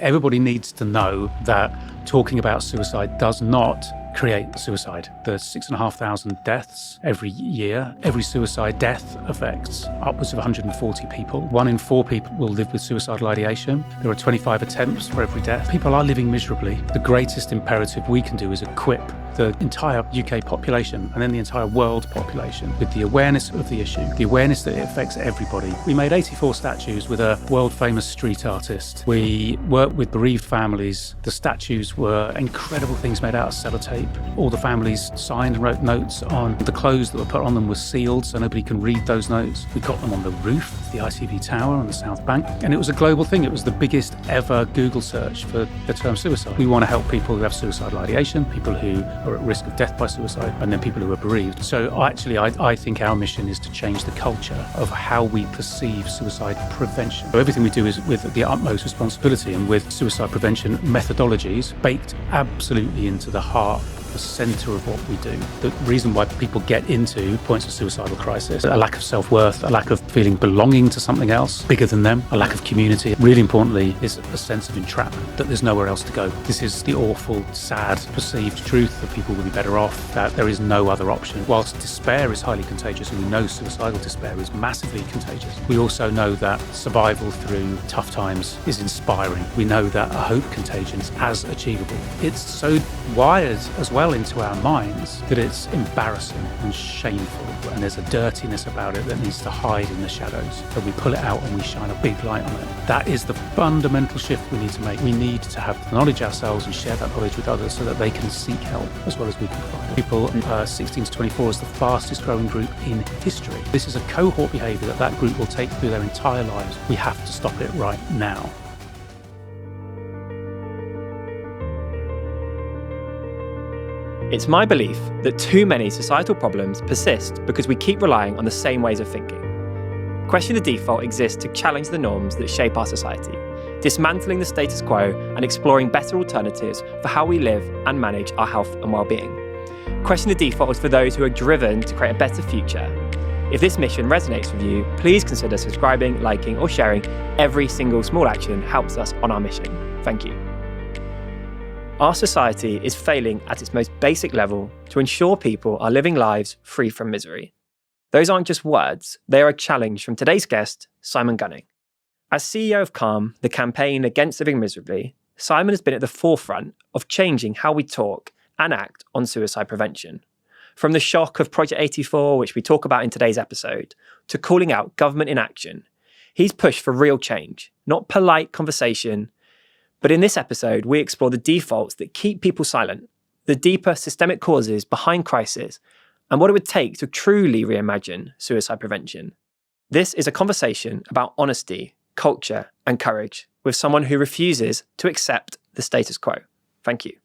Everybody needs to know that talking about suicide does not create suicide. There's 6,500 deaths every year. Every suicide death affects upwards of 140 people. 1 in 4 people will live with suicidal ideation. There are 25 attempts for every death. People are living miserably. The greatest imperative we can do is equip the entire UK population and then the entire world population with the awareness of the issue, the awareness that it affects everybody. We made 84 statues with a world-famous street artist. We worked with bereaved families. The statues were incredible things made out of sellotape. All the families signed and wrote notes on the clothes that were put on them were sealed so nobody can read those notes. We got them on the roof of the ITV Tower on the South Bank. And it was a global thing. It was the biggest ever Google search for the term suicide. We want to help people who have suicidal ideation, people who are at risk of death by suicide, and then people who are bereaved. So actually, I think our mission is to change the culture of how we perceive suicide prevention. So everything we do is with the utmost responsibility and with suicide prevention methodologies baked absolutely into the heart, the centre of what we do. The reason why people get into points of suicidal crisis, a lack of self-worth, a lack of feeling belonging to something else bigger than them, a lack of community. Really importantly is a sense of entrapment, that there's nowhere else to go. This is the awful, sad, perceived truth that people will be better off, that there is no other option. Whilst despair is highly contagious, and we know suicidal despair is massively contagious, we also know that survival through tough times is inspiring. We know that a hope contagion is as achievable. It's so wired as well into our minds that it's embarrassing and shameful, and there's a dirtiness about it that needs to hide in the shadows. So we pull it out and we shine a big light on it. That is the fundamental shift we need to make. We need to have the knowledge ourselves and share that knowledge with others so that they can seek help as well as we can provide. People 16 to 24 is the fastest growing group in history. This is a cohort behaviour that group will take through their entire lives. We have to stop it right now. It's my belief that too many societal problems persist because we keep relying on the same ways of thinking. Question the Default exists to challenge the norms that shape our society, dismantling the status quo and exploring better alternatives for how we live and manage our health and well-being. Question the Default is for those who are driven to create a better future. If this mission resonates with you, please consider subscribing, liking, or sharing. Every single small action helps us on our mission. Thank you. Our society is failing at its most basic level to ensure people are living lives free from misery. Those aren't just words, they are a challenge from today's guest, Simon Gunning. As CEO of Calm, the Campaign Against Living Miserably, Simon has been at the forefront of changing how we talk and act on suicide prevention. From the shock of Project 84, which we talk about in today's episode, to calling out government inaction, he's pushed for real change, not polite conversation. But in this episode, we explore the defaults that keep people silent, the deeper systemic causes behind crisis, and what it would take to truly reimagine suicide prevention. This is a conversation about honesty, culture, and courage with someone who refuses to accept the status quo. Thank you.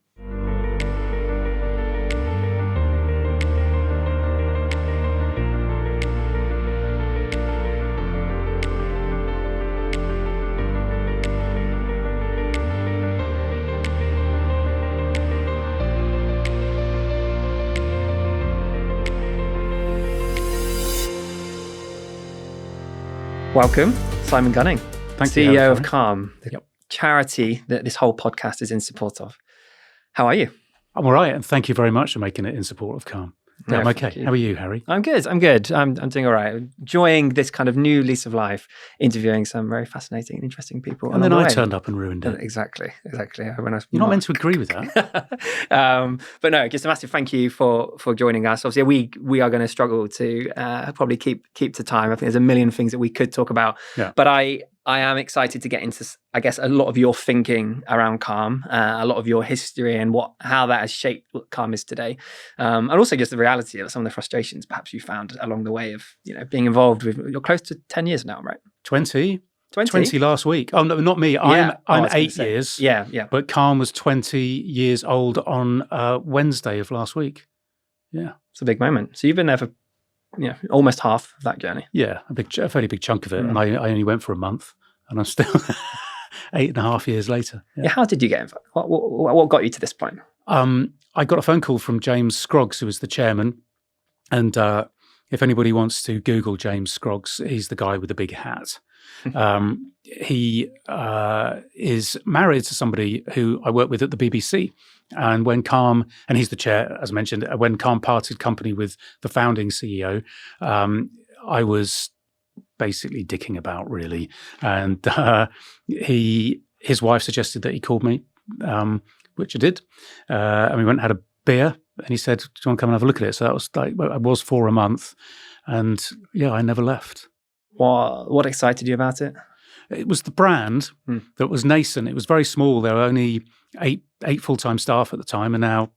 Welcome, Simon Gunning, Thank you, CEO of Calm, the charity that this whole podcast is in support of. How are you? I'm all right, and thank you very much for making it in support of Calm. Yeah, I'm okay. How are you, Harry? I'm good. I'm doing all right. Enjoying this kind of new lease of life, interviewing some very fascinating and interesting people. And then I turned up and ruined it. Exactly. You're not meant to agree with that. But no, just a massive thank you for joining us. Obviously, we are going to struggle to probably keep to time. I think there's a million things that we could talk about. Yeah. But I am excited to get into, I guess, a lot of your thinking around Calm, a lot of your history and how that has shaped what Calm is today. And also just the reality of some of the frustrations perhaps you found along the way of, being involved with, you're close to 10 years now, right? 20 last week. Oh, no, not me. Yeah. I'm 8 years. Yeah. But Calm was 20 years old on Wednesday of last week. Yeah. It's a big moment. So you've been there for almost half of that journey. Yeah, a fairly big chunk of it. And I only went for a month, and I'm still 8.5 years later. Yeah. How did you get involved? What got you to this point? I got a phone call from James Scroggs, who was the chairman. And if anybody wants to Google James Scroggs, he's the guy with the big hat. He is married to somebody who I work with at the BBC. And when Calm, and he's the chair, as mentioned, when Calm parted company with the founding CEO, I was basically dicking about, really. And his wife suggested that he called me, which I did. And we went and had a beer, and he said, "Do you want to come and have a look at it?" So that was I was for a month. And yeah, I never left. What excited you about it? It was the brand that was nascent. It was very small. There were only eight full-time staff at the time, and now,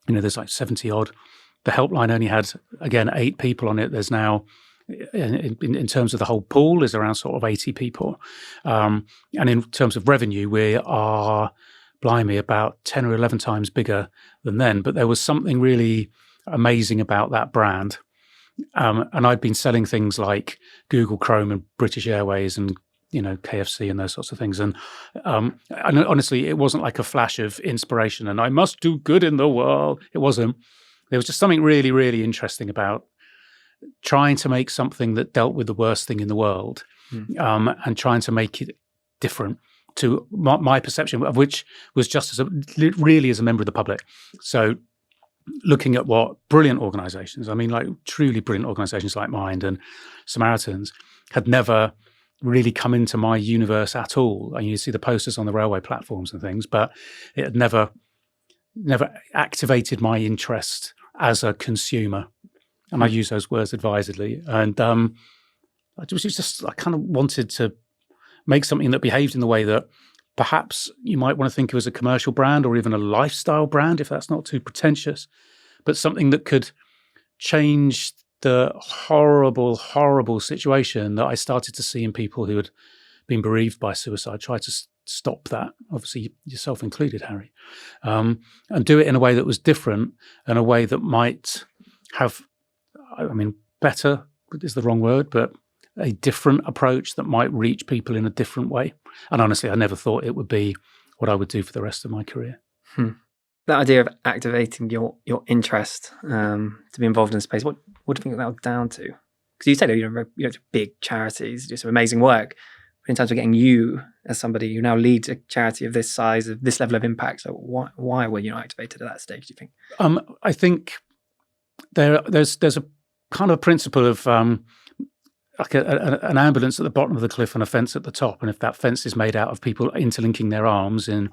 there's like 70 odd. The helpline only had, again, 8 people on it. There's now, in terms of the whole pool, is around sort of 80 people. And in terms of revenue, we are, blimey, about 10 or 11 times bigger than then. But there was something really amazing about that brand. And I'd been selling things like Google Chrome and British Airways and KFC and those sorts of things. And honestly, it wasn't like a flash of inspiration and I must do good in the world. It wasn't. There was just something really, really interesting about trying to make something that dealt with the worst thing in the world and trying to make it different to my perception of which was just really as a member of the public. So looking at what brilliant organizations, like truly brilliant organizations like Mind and Samaritans had never really come into my universe at all. And you see the posters on the railway platforms and things, but it had never activated my interest as a consumer. And I use those words advisedly. And I kind of wanted to make something that behaved in the way that perhaps you might want to think of as a commercial brand or even a lifestyle brand, if that's not too pretentious, but something that could change the horrible, horrible situation that I started to see in people who had been bereaved by suicide. Try to stop that, obviously yourself included, Harry, and do it in a way that was different, and a way that might have, better is the wrong word, but a different approach that might reach people in a different way. And honestly, I never thought it would be what I would do for the rest of my career. That idea of activating your interest to be involved in space, what do you think that was down to? Because you said to big charities, do some amazing work, but in terms of getting you as somebody who now leads a charity of this size, of this level of impact, so why were you not activated at that stage, do you think? I think there's a kind of principle of like an ambulance at the bottom of the cliff and a fence at the top. And if that fence is made out of people interlinking their arms in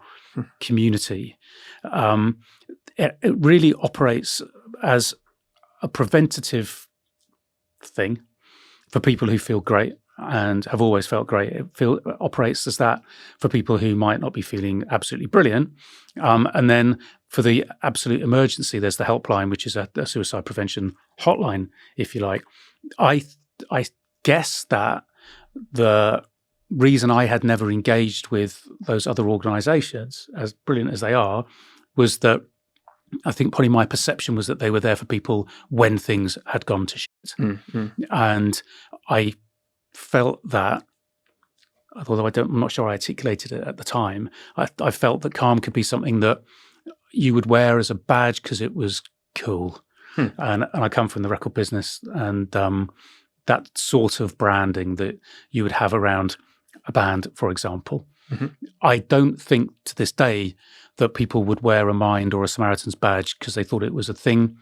community, it really operates as a preventative thing for people who feel great and have always felt great. It operates as that for people who might not be feeling absolutely brilliant. And then for the absolute emergency, there's the helpline, which is a suicide prevention hotline, if you like. I guess that the reason I had never engaged with those other organizations, as brilliant as they are, was that I think probably my perception was that they were there for people when things had gone to shit. And I felt that, although I'm not sure I articulated it at the time, I felt that Calm could be something that you would wear as a badge because it was cool. And I come from the record business, and that sort of branding that you would have around a band, for example. I don't think to this day that people would wear a Mind or a Samaritan's badge because they thought it was a thing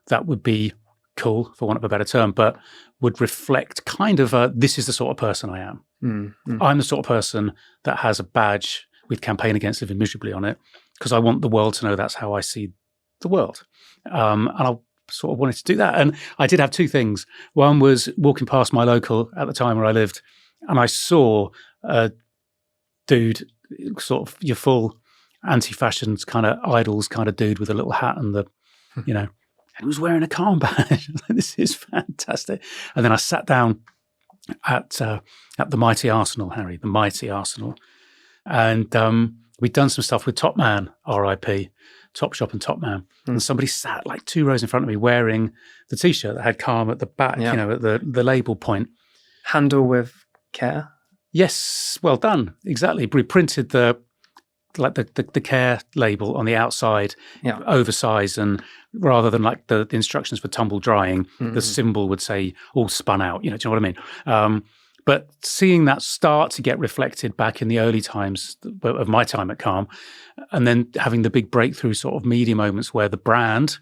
that would be cool, for want of a better term, but would reflect kind of this is the sort of person I am. I'm the sort of person that has a badge with Campaign Against Living Miserably on it because I want the world to know that's how I see the world. And I sort of wanted to do that. And I did have 2 things. One was walking past my local at the time where I lived, and I saw a dude, sort of your full anti-fashion kind of idols kind of dude with a little hat and and he was wearing a Calm badge. This is fantastic. And then I sat down at the Mighty Arsenal, Harry, the Mighty Arsenal. And we'd done some stuff with Top Man, RIP, Top Shop and Top Man. And somebody sat like 2 rows in front of me wearing the T-shirt that had Calm at the back, at the label point. Handle with care? Yes, well done. Exactly. We printed the care label on the outside, oversized, and rather than like the instructions for tumble drying, the symbol would say all spun out. Do you know what I mean? But seeing that start to get reflected back in the early times of my time at Calm, and then having the big breakthrough sort of media moments where the brand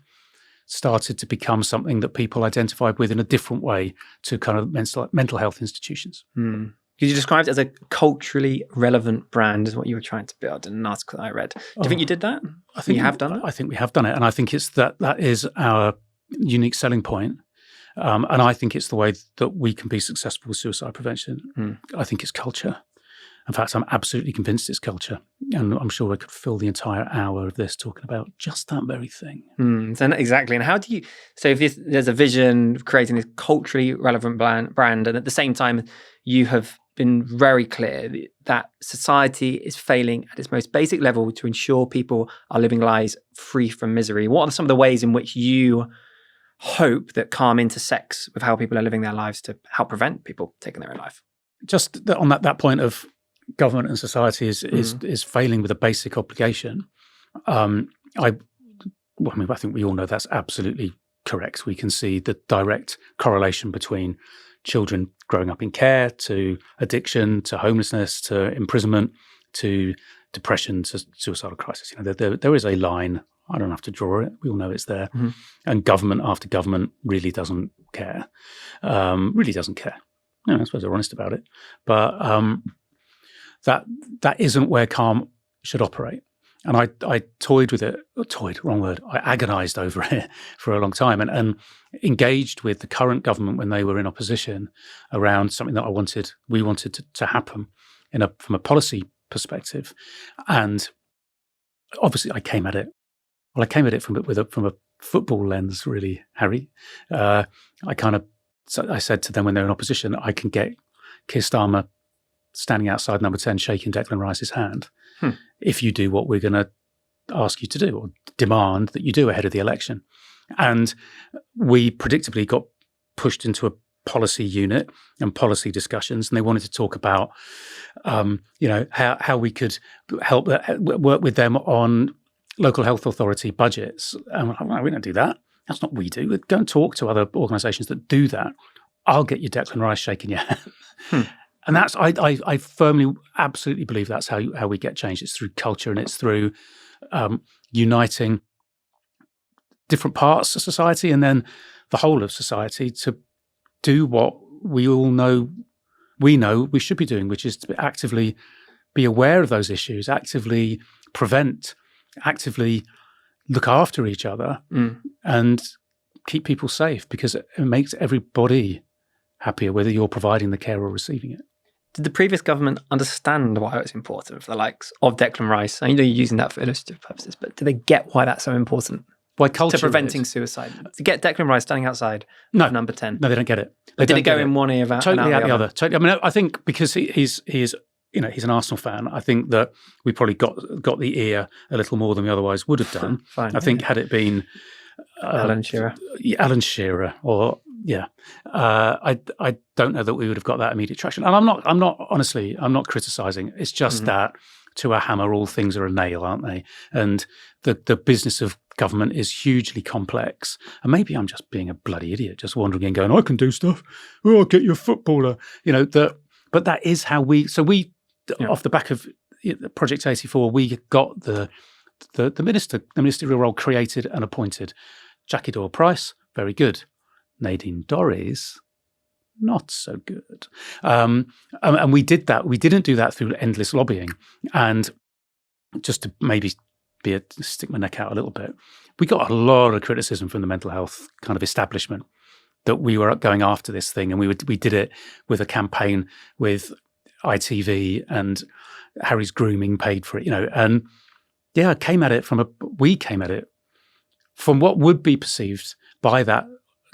started to become something that people identified with in a different way to kind of mental health institutions. Could you describe it as a culturally relevant brand is what you were trying to build in an article that I read. Do you think you did that? I think you have done that? I think we have done it. And I think it's that is our unique selling point. And I think it's the way that we can be successful with suicide prevention. I think it's culture. In fact, I'm absolutely convinced it's culture. And I'm sure I could fill the entire hour of this talking about just that very thing. So exactly. And how do you, so if there's a vision of creating this culturally relevant brand, and at the same time, you have been very clear that society is failing at its most basic level to ensure people are living lives free from misery. What are some of the ways in which you hope that Calm intersects with how people are living their lives to help prevent people taking their own life? Just on that point of government and society is failing with a basic obligation. I think we all know that's absolutely correct. We can see the direct correlation between children growing up in care to addiction to homelessness to imprisonment to depression to suicidal crisis. There is a line. I don't have to draw it. We all know it's there. And government after government really doesn't care. I suppose they're honest about it. But that isn't where Calm should operate. And I toyed with it. Wrong word. I agonized over it for a long time and engaged with the current government when they were in opposition around something that we wanted to happen from a policy perspective. And obviously I came at it from a football lens, really, Harry. I said to them when they're in opposition, I can get Keir Starmer standing outside Number 10 shaking Declan Rice's hand if you do what we're going to ask you to do or demand that you do ahead of the election. And we predictably got pushed into a policy unit and policy discussions, and they wanted to talk about, how we could help work with them on local health authority budgets. And we're like, we don't do that. That's not what we do. Go and talk to other organisations that do that. I'll get you Declan Rice shaking your hand. And that's I firmly, absolutely believe that's how we get change. It's through culture and it's through uniting different parts of society and then the whole of society to do what we all know we should be doing, which is to actively be aware of those issues, actively prevent, actively look after each other and keep people safe, because it makes everybody happier, whether you're providing the care or receiving it. Did the previous government understand why it was important for the likes of Declan Rice? I know you're using that for illustrative purposes, but do they get why that's so important? Why culture to preventing suicide? To get Declan Rice standing outside of Number 10? No, they don't get it. Did it go in one ear out totally out the other? Totally. I mean, I think because he's he's an Arsenal fan. I think that we probably got the ear a little more than we otherwise would have done. Fine, I think had it been Alan Shearer, I don't know that we would have got that immediate traction. And I'm not criticizing. It's just that to a hammer, all things are a nail, aren't they? And the business of government is hugely complex. And maybe I'm just being a bloody idiot, just wandering in going, I can do stuff. Oh, I'll get you a footballer. But that is how off the back of Project 84, we got the ministerial role created and appointed. Jackie Doyle-Price, very good. Nadine Dorries, not so good. And we did that. We didn't do that through endless lobbying. And just to maybe stick my neck out a little bit, we got a lot of criticism from the mental health kind of establishment that we were going after this thing. And we did it with a campaign with ITV and Harry's Grooming paid for it, and we came at it from what would be perceived by that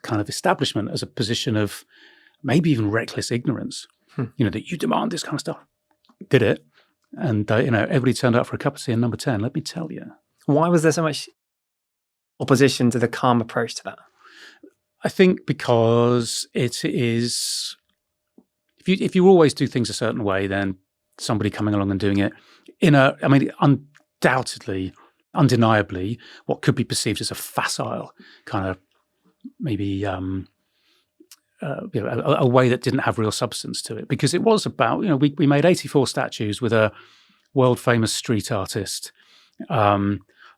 kind of establishment as a position of maybe even reckless ignorance, that you demand this kind of stuff. Did it. And, everybody turned out for a cup of tea in Number 10, let me tell you. Why was there so much opposition to the Calm approach to that? I think because it is, if you always do things a certain way, then somebody coming along and doing it undoubtedly, undeniably, what could be perceived as a facile kind of maybe a way that didn't have real substance to it, because it was about, we made 84 statues with a world famous street artist.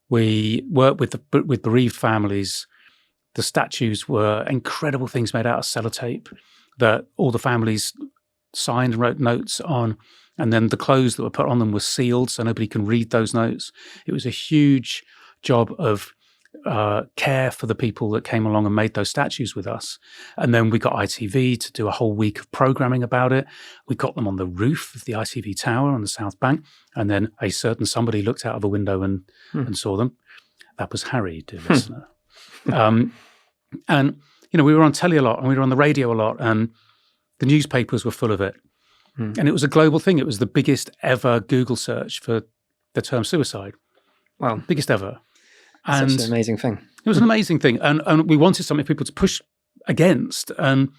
We worked with bereaved families. The statues were incredible things made out of sellotape that all the families signed and wrote notes on. And then the clothes that were put on them were sealed so nobody can read those notes. It was a huge job of care for the people that came along and made those statues with us. And then we got ITV to do a whole week of programming about it. We got them on the roof of the ITV tower on the South Bank. And then a certain somebody looked out of a window and saw them. That was Harry, dear listener. And, we were on telly a lot and we were on the radio a lot and the newspapers were full of it. And it was a global thing. It was the biggest ever Google search for the term suicide. Wow. Biggest ever. And such an amazing thing. It was an amazing thing. And we wanted something for people to push against. And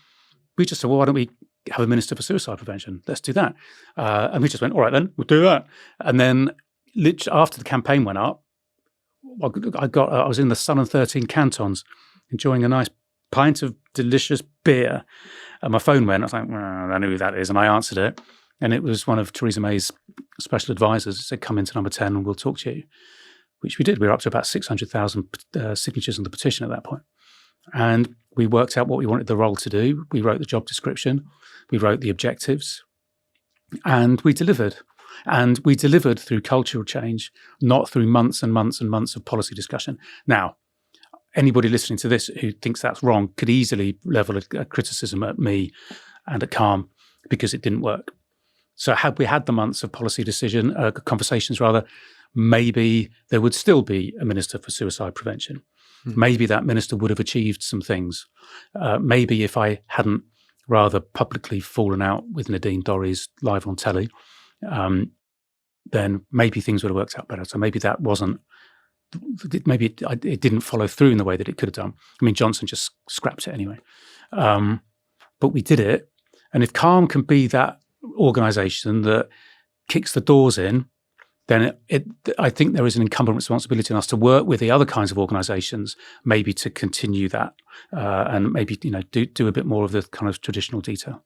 we just said, well, why don't we have a minister for suicide prevention? Let's do that. And we just went, all right, then we'll do that. And then literally after the campaign went up, I was in the Sun and 13 cantons enjoying a nice pint of delicious beer. And my phone went. I was like, I know who that is. And I answered it. And it was one of Theresa May's special advisors. It said, come into number 10 and we'll talk to you, which we did. We were up to about 600,000 signatures on the petition at that point. And we worked out what we wanted the role to do. We wrote the job description. We wrote the objectives. And we delivered. And we delivered through cultural change, not through months and months and months of policy discussion. Now, anybody listening to this who thinks that's wrong could easily level a criticism at me and at Calm because it didn't work. So had we had the months of policy conversations, maybe there would still be a minister for suicide prevention. Maybe that minister would have achieved some things. Maybe if I hadn't rather publicly fallen out with Nadine Dorries live on telly, then maybe things would have worked out better. So maybe that wasn't, maybe it didn't follow through in the way that it could have done. I mean, Johnson just scrapped it anyway. But we did it. And if Calm can be that organisation that kicks the doors in, then I think there is an incumbent responsibility on us to work with the other kinds of organisations, maybe to continue that and maybe do a bit more of the kind of traditional detail.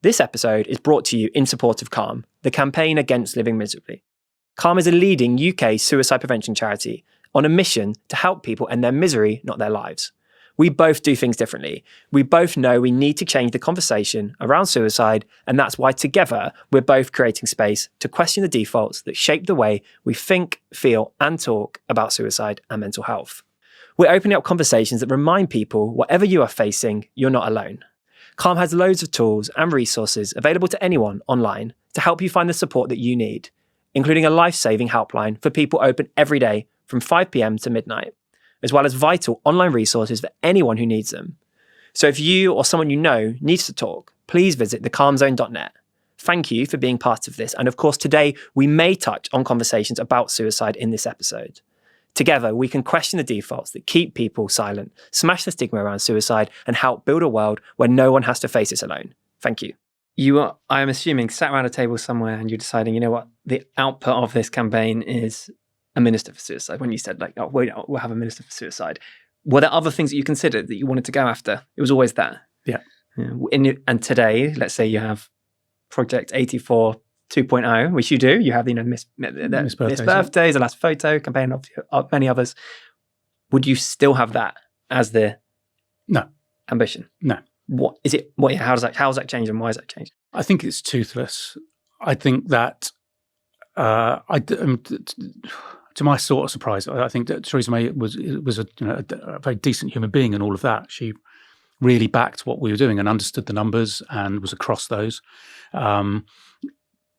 This episode is brought to you in support of Calm, the Campaign Against Living Miserably. Calm is a leading UK suicide prevention charity on a mission to help people end their misery, not their lives. We both do things differently. We both know we need to change the conversation around suicide, and that's why together we're both creating space to question the defaults that shape the way we think, feel, and talk about suicide and mental health. We're opening up conversations that remind people, whatever you are facing, you're not alone. Calm has loads of tools and resources available to anyone online to help you find the support that you need, including a life-saving helpline for people open every day from 5 p.m. to midnight, as well as vital online resources for anyone who needs them. So if you or someone you know needs to talk, please visit thecalmzone.net. Thank you for being part of this. And of course, today we may touch on conversations about suicide in this episode. Together, we can question the defaults that keep people silent, smash the stigma around suicide, and help build a world where no one has to face this alone. Thank you. You are, I am assuming, sat around a table somewhere and you're deciding, you know what, the output of this campaign is a minister for suicide. When you said, we'll have a minister for suicide, were there other things that you considered that you wanted to go after? It was always that. Yeah. And today, let's say you have Project 84 2.0, which you do. You have, Miss Birthdays, the last photo, campaign of many others. Would you still have that as the ambition? No. What is it? How does that change, and why has that changed? I think it's toothless. I think that to my sort of surprise, I think that Theresa May was a very decent human being and all of that. She really backed what we were doing and understood the numbers and was across those.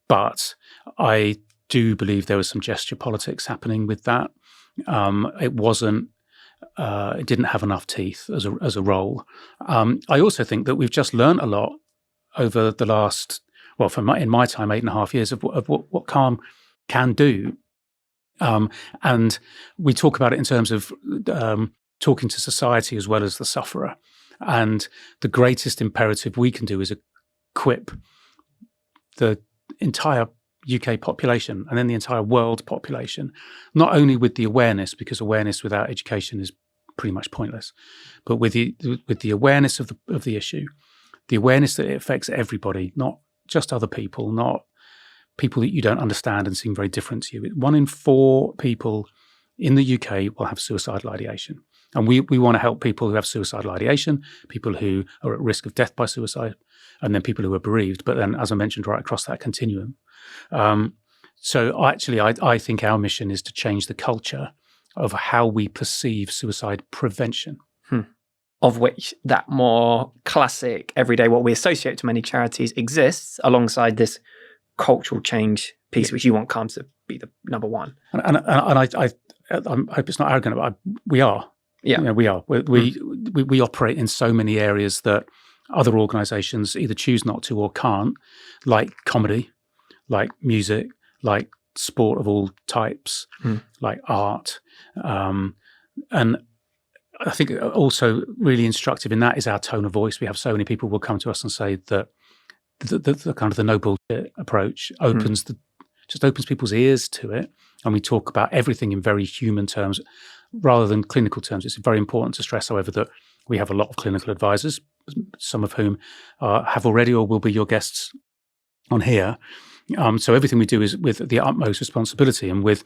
But I do believe there was some gesture politics happening with that. It didn't have enough teeth as a role. I also think that we've just learned a lot over the last, in my time, 8.5 years of what Calm can do. And we talk about it in terms of talking to society as well as the sufferer. And the greatest imperative we can do is equip the entire UK population and then the entire world population, not only with the awareness, because awareness without education is pretty much pointless, but with the awareness of the issue, the awareness that it affects everybody, not just other people, not people that you don't understand and seem very different to you. 1 in 4 people in the UK will have suicidal ideation. And we want to help people who have suicidal ideation, people who are at risk of death by suicide, and then people who are bereaved. But then, as I mentioned, right across that continuum. So actually, I think our mission is to change the culture of how we perceive suicide prevention. Of which that more classic, everyday, what we associate to many charities exists alongside this cultural change piece, which you want CALM to be the number one. And I hope it's not arrogant, but we are. Yeah, you know, we are. We operate in so many areas that other organisations either choose not to or can't, like comedy, like music, like sport of all types, like art. And I think also really instructive in that is our tone of voice. We have so many people will come to us and say that the kind of the no bullshit approach opens people's ears to it. And we talk about everything in very human terms rather than clinical terms. It's very important to stress, however, that we have a lot of clinical advisors, some of whom have already or will be your guests on here. So everything we do is with the utmost responsibility and with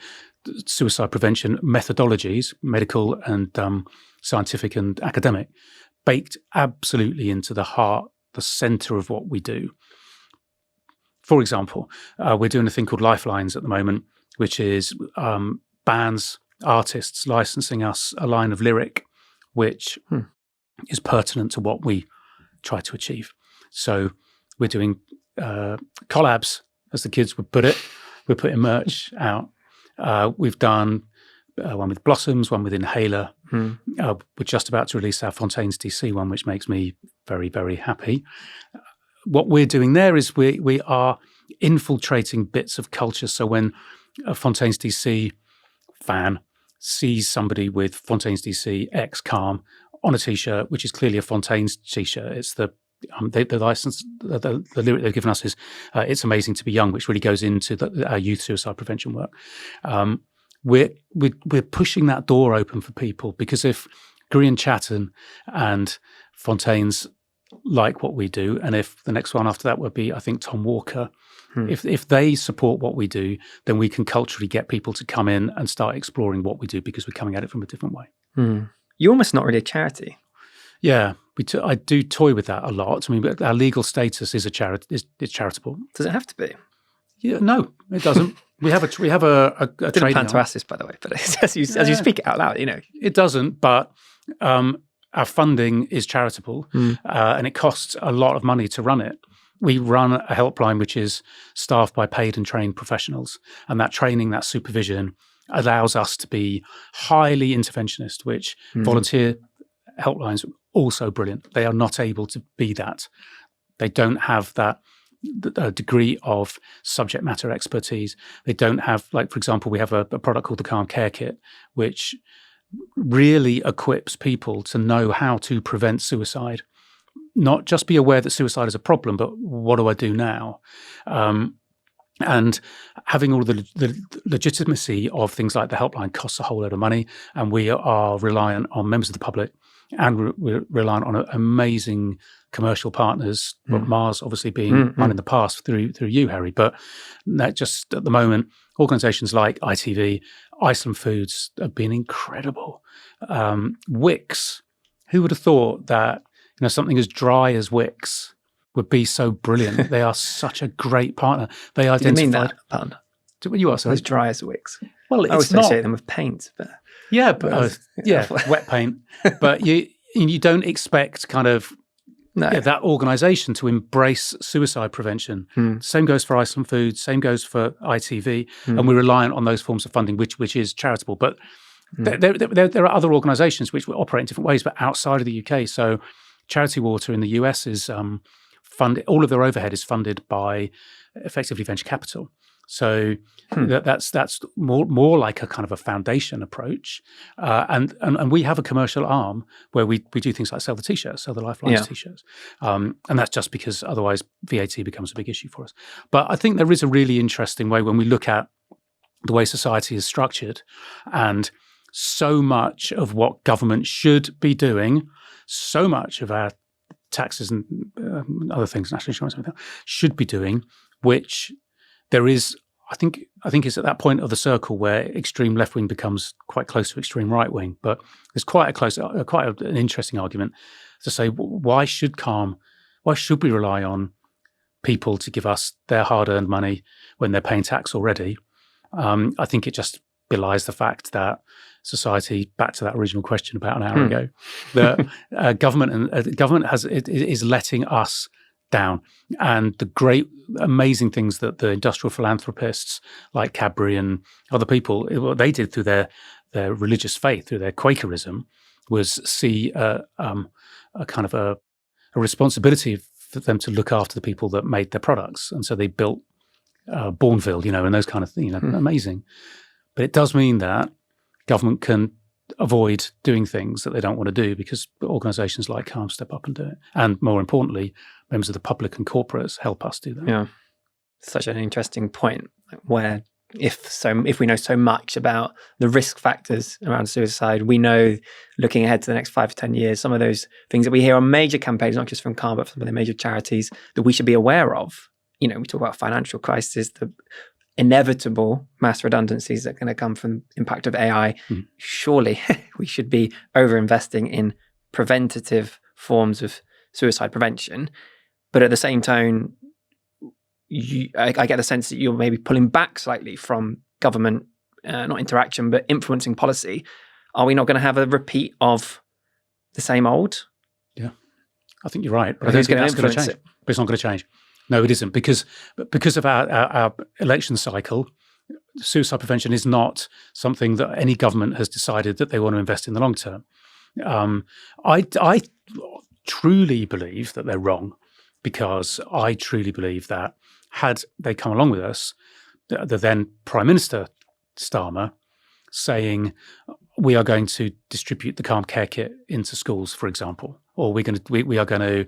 suicide prevention methodologies, medical and scientific and academic, baked absolutely into the heart, the center of what we do. For example, we're doing a thing called Lifelines at the moment, which is bands, artists licensing us a line of lyric, which is pertinent to what we try to achieve. So we're doing collabs, as the kids would put it. We're putting merch out. We've done one with Blossoms, one with Inhaler. We're just about to release our Fontaines DC one, which makes me very, very happy. What we're doing there is we are infiltrating bits of culture. So when a Fontaines DC fan sees somebody with Fontaines DC X CALM on a T-shirt, which is clearly a Fontaines T-shirt, it's the license, the lyric they've given us is "It's amazing to be young," which really goes into our youth suicide prevention work. We're pushing that door open for people, because if Green Chatton and Fontaines like what we do, and if the next one after that would be, I think, Tom Walker, if they support what we do, then we can culturally get people to come in and start exploring what we do, because we're coming at it from a different way. You're almost not really a charity. Yeah, I do toy with that a lot. I mean, our legal status is it's charitable. Does it have to be? Yeah, no, it doesn't. We have a I didn't plan to ask this, by the way, but as you speak it out loud, it doesn't. But our funding is charitable, and it costs a lot of money to run it. We run a helpline which is staffed by paid and trained professionals, and that training, that supervision, allows us to be highly interventionist, which volunteer helplines are also brilliant. They are not able to be that. They don't have that degree of subject matter expertise. They don't have, like, for example, we have a product called the CALM Care Kit, which really equips people to know how to prevent suicide. Not just be aware that suicide is a problem, but what do I do now? And having all the legitimacy of things like the helpline costs a whole load of money, and we are reliant on members of the public, and we're reliant on amazing commercial partners, Mars obviously being one in the past through you, Harry. But that just at the moment, organisations like ITV, Iceland Foods have been incredible. Wix, who would have thought that something as dry as Wix would be so brilliant? They are such a great partner. They identified. Do you mean that pun? You are, sorry. As dry as Wix. Well, I always associate them with paint, but yeah, but wet paint. But you don't expect kind of that organisation to embrace suicide prevention. Same goes for Iceland Foods. Same goes for ITV, and we're reliant on those forms of funding, which is charitable. But there are other organisations which will operate in different ways, but outside of the UK. So Charity Water in the US is funded. All of their overhead is funded by effectively venture capital. So that's more like a kind of a foundation approach, and we have a commercial arm where we do things like sell the T-shirts, sell the Lifelines T-shirts, and that's just because otherwise VAT becomes a big issue for us. But I think there is a really interesting way when we look at the way society is structured, and so much of what government should be doing, so much of our taxes and other things, national insurance, and everything, should be doing, which there is. I think it's at that point of the circle where extreme left wing becomes quite close to extreme right wing. But there's quite an interesting argument to say, why should we rely on people to give us their hard-earned money when they're paying tax already? I think it just belies the fact that society, back to that original question about an hour ago, that government is letting us down. And the great, amazing things that the industrial philanthropists like Cadbury and other people, what they did through their religious faith, through their Quakerism, was see a kind of a responsibility for them to look after the people that made their products. And so they built Bourneville, and those kind of things, amazing. But it does mean that government can avoid doing things that they don't want to do because organisations like Calm step up and do it. And more importantly, members of the public and corporates help us do that. Yeah. Such an interesting point where if we know so much about the risk factors around suicide, we know looking ahead to the next 5 to 10 years, some of those things that we hear on major campaigns, not just from Calm, but from the major charities that we should be aware of. We talk about financial crisis, the inevitable mass redundancies that are going to come from impact of AI. Surely we should be over-investing in preventative forms of suicide prevention. But at the same time, I get the sense that you're maybe pulling back slightly from government, not interaction, but influencing policy. Are we not going to have a repeat of the same old? Yeah, I think you're right. But who's going to influence it? But it's not going to change. No, it isn't, because of our election cycle. Suicide prevention is not something that any government has decided that they want to invest in the long term. I truly believe that they're wrong, because I truly believe that had they come along with us, the then Prime Minister Starmer saying we are going to distribute the Calm Care Kit into schools, for example, or we are going to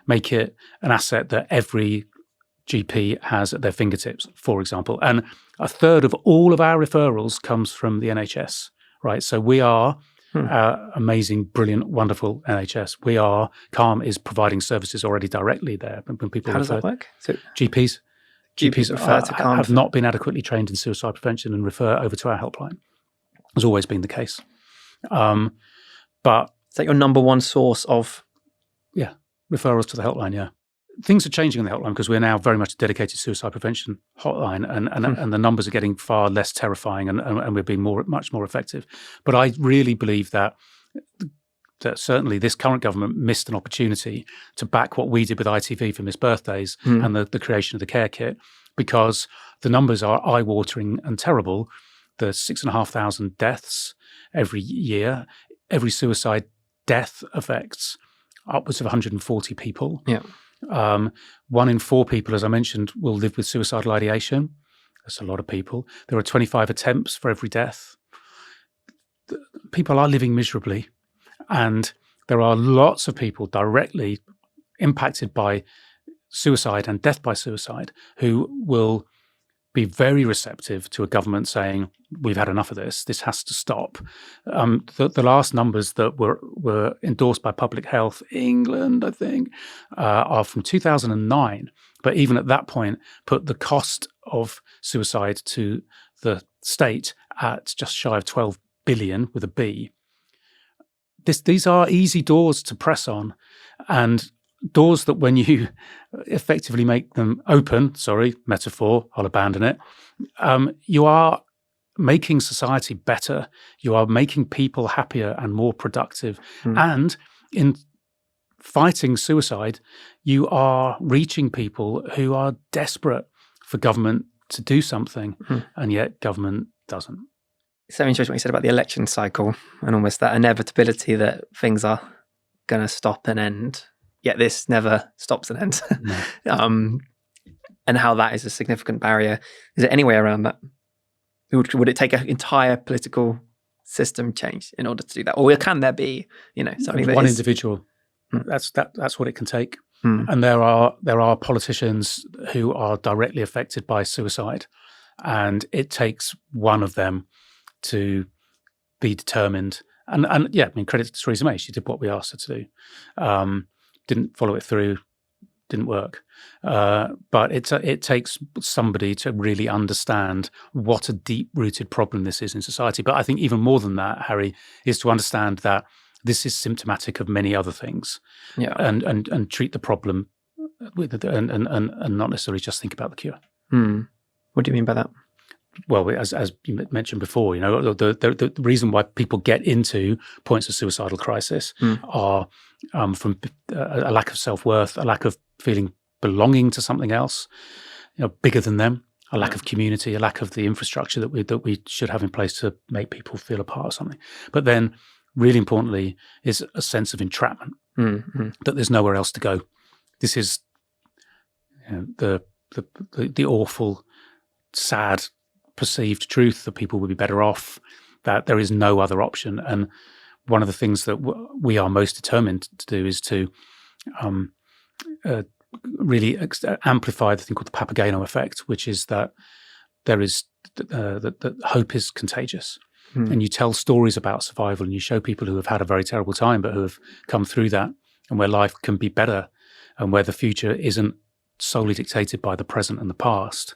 make it an asset that every GP has at their fingertips, for example. And a third of all of our referrals comes from the NHS, right? So we are amazing, brilliant, wonderful NHS. Calm is providing services already directly there. When people How does that work? So GPs refer to Calm have not been adequately trained in suicide prevention and refer over to our helpline. Has always been the case. But is that your number one source of? Yeah, referrals to the helpline, yeah. Things are changing on the helpline because we're now very much a dedicated suicide prevention hotline, and the numbers are getting far less terrifying, and we're being much more effective. But I really believe that certainly this current government missed an opportunity to back what we did with ITV for Missed Birthdays and the creation of the Care Kit, because the numbers are eye-watering and terrible. The 6,500 deaths every year, every suicide death affects upwards of 140 people. Yeah. 1 in 4 people, as I mentioned, will live with suicidal ideation. That's a lot of people. There are 25 attempts for every death. People are living miserably. And there are lots of people directly impacted by suicide and death by suicide who will be very receptive to a government saying, we've had enough of this. This has to stop. The last numbers that were endorsed by Public Health England, I think, are from 2009. But even at that point, put the cost of suicide to the state at just shy of 12 billion with a B. These are easy doors to press on, and doors that when you effectively make them open, metaphor, I'll abandon it, you are making society better. You are making people happier and more productive. And in fighting suicide, you are reaching people who are desperate for government to do something, and yet government doesn't. It's so interesting what you said about the election cycle and almost that inevitability that things are going to stop and end. Yet this never stops and ends. No. And how that is a significant barrier. Is there any way around that? Would it take an entire political system change in order to do that? Or can there be, something that one individual? That's what it can take. And there are politicians who are directly affected by suicide, and it takes one of them to be determined And yeah, I mean, credit to Theresa May. She did what we asked her to do. Didn't follow it through. Didn't work. But it takes somebody to really understand what a deep-rooted problem this is in society. But I think even more than that, Harry, is to understand that this is symptomatic of many other things, and treat the problem with it, and not necessarily just think about the cure. What do you mean by that? Well, as you mentioned before, the reason why people get into points of suicidal crisis are from a lack of self-worth, a lack of feeling belonging to something else, bigger than them, a lack of community, a lack of the infrastructure that we should have in place to make people feel a part of something. But then, really importantly, is a sense of entrapment, that there's nowhere else to go. This is the awful, sad, perceived truth that people would be better off, that there is no other option. And one of the things that we are most determined to do is to really amplify the thing called the Papageno effect, which is that there is that hope is contagious. And you tell stories about survival, and you show people who have had a very terrible time but who have come through that, and where life can be better, and where the future isn't solely dictated by the present and the past.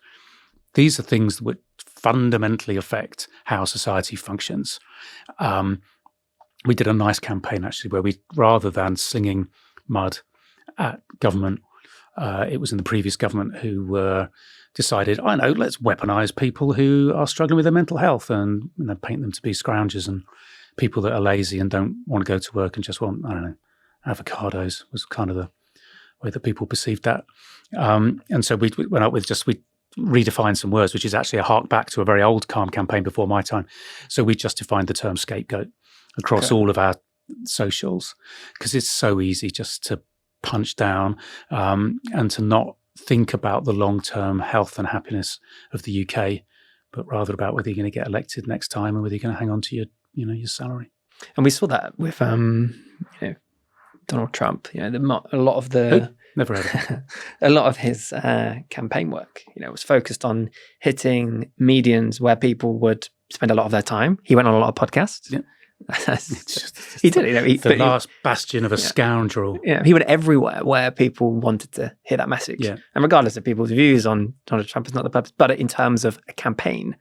These are things that would fundamentally affect how society functions. We did a nice campaign, actually, where we, rather than slinging mud at government, it was in the previous government who decided, let's weaponize people who are struggling with their mental health and paint them to be scroungers and people that are lazy and don't want to go to work and just want, avocados, was kind of the way that people perceived that. And so we went up with we redefined some words, which is actually a hark back to a very old Calm campaign before my time. So we just defined the term scapegoat across all of our socials, because it's so easy just to punch down and to not think about the long-term health and happiness of the UK, but rather about whether you're going to get elected next time or whether you're going to hang on to your salary. And we saw that with Donald Trump. A lot of the never heard of a lot of his campaign work, was focused on hitting medians where people would spend a lot of their time. He went on a lot of podcasts. Yeah. He did. The last bastion of a scoundrel. Yeah, he went everywhere where people wanted to hear that message. Yeah. And regardless of people's views on Donald Trump, is not the purpose. But in terms of a campaign,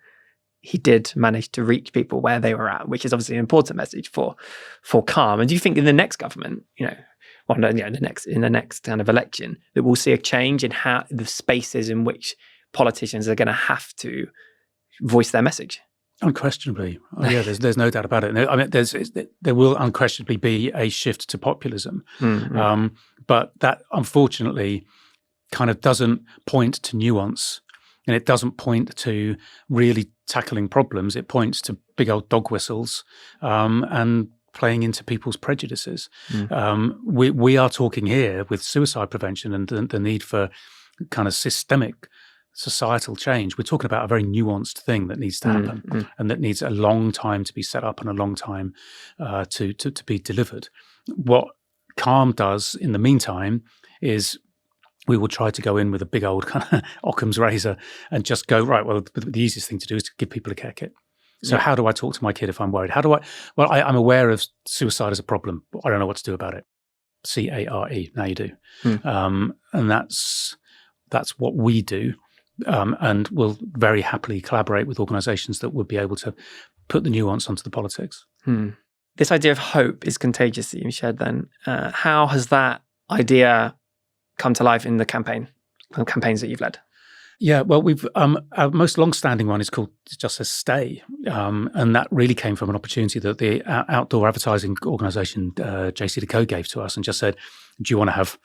he did manage to reach people where they were at, which is obviously an important message for Calm. And do you think in the next government, in the next kind of election, that we'll see a change in how the spaces in which politicians are going to have to voice their message? Unquestionably. There's no doubt about it. I mean, there will unquestionably be a shift to populism. But that, unfortunately, kind of doesn't point to nuance, and it doesn't point to really tackling problems. It points to big old dog whistles and playing into people's prejudices. We are talking here with suicide prevention and the need for kind of systemic societal change. We're talking about a very nuanced thing that needs to happen and that needs a long time to be set up and a long time to be delivered. What Calm does in the meantime is we will try to go in with a big old kind of Occam's razor and just go, right, well, the easiest thing to do is to give people a care kit. So how do I talk to my kid if I'm worried? I'm aware of suicide as a problem, but I don't know what to do about it. CARE, now you do. And that's what we do. And we'll very happily collaborate with organisations that would be able to put the nuance onto the politics. This idea of hope is contagious that you shared then. How has that idea come to life in the campaigns that you've led? Yeah, well, we've our most long-standing one is called just says Stay, and that really came from an opportunity that the outdoor advertising organisation JCDecaux gave to us, and just said, "Do you want to have?"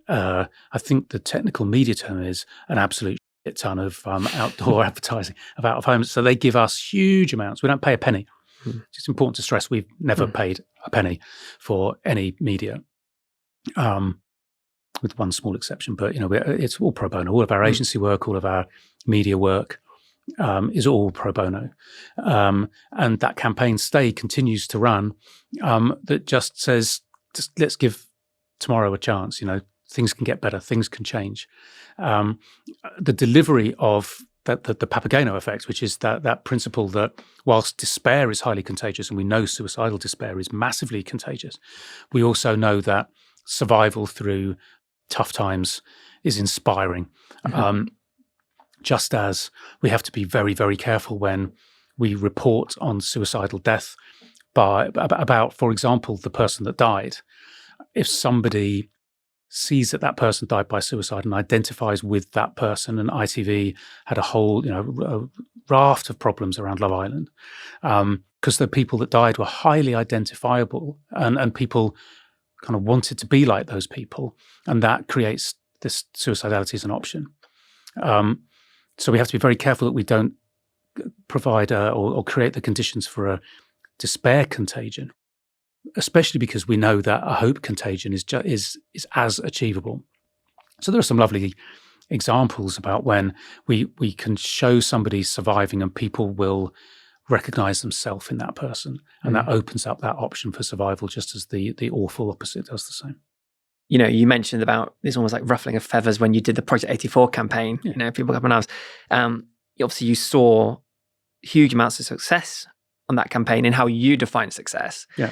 I think the technical media term is an absolute ton of outdoor advertising of out of home. So they give us huge amounts. We don't pay a penny. It's important to stress we've never paid a penny for any media. With one small exception, but it's all pro bono. All of our agency work, all of our media work is all pro bono, and that campaign Stay continues to run. That just says, let's give tomorrow a chance. Things can get better, things can change. The delivery of the Papageno effect, which is that principle that whilst despair is highly contagious, and we know suicidal despair is massively contagious, we also know that survival through tough times is inspiring. Just as we have to be very, very careful when we report on suicidal death about, for example, the person that died. If somebody sees that person died by suicide and identifies with that person, and ITV had a whole, a raft of problems around Love Island, because the people that died were highly identifiable, and people kind of wanted to be like those people, and that creates this suicidality as an option. So we have to be very careful that we don't provide or create the conditions for a despair contagion, especially because we know that a hope contagion is as achievable. So there are some lovely examples about when we can show somebody surviving and people will recognize themselves in that person, and that opens up that option for survival, just as the awful opposite does the same. You mentioned about it's almost like ruffling of feathers when you did the Project 84 campaign. Yeah. People up and arms. Obviously, you saw huge amounts of success on that campaign and how you define success. Yeah.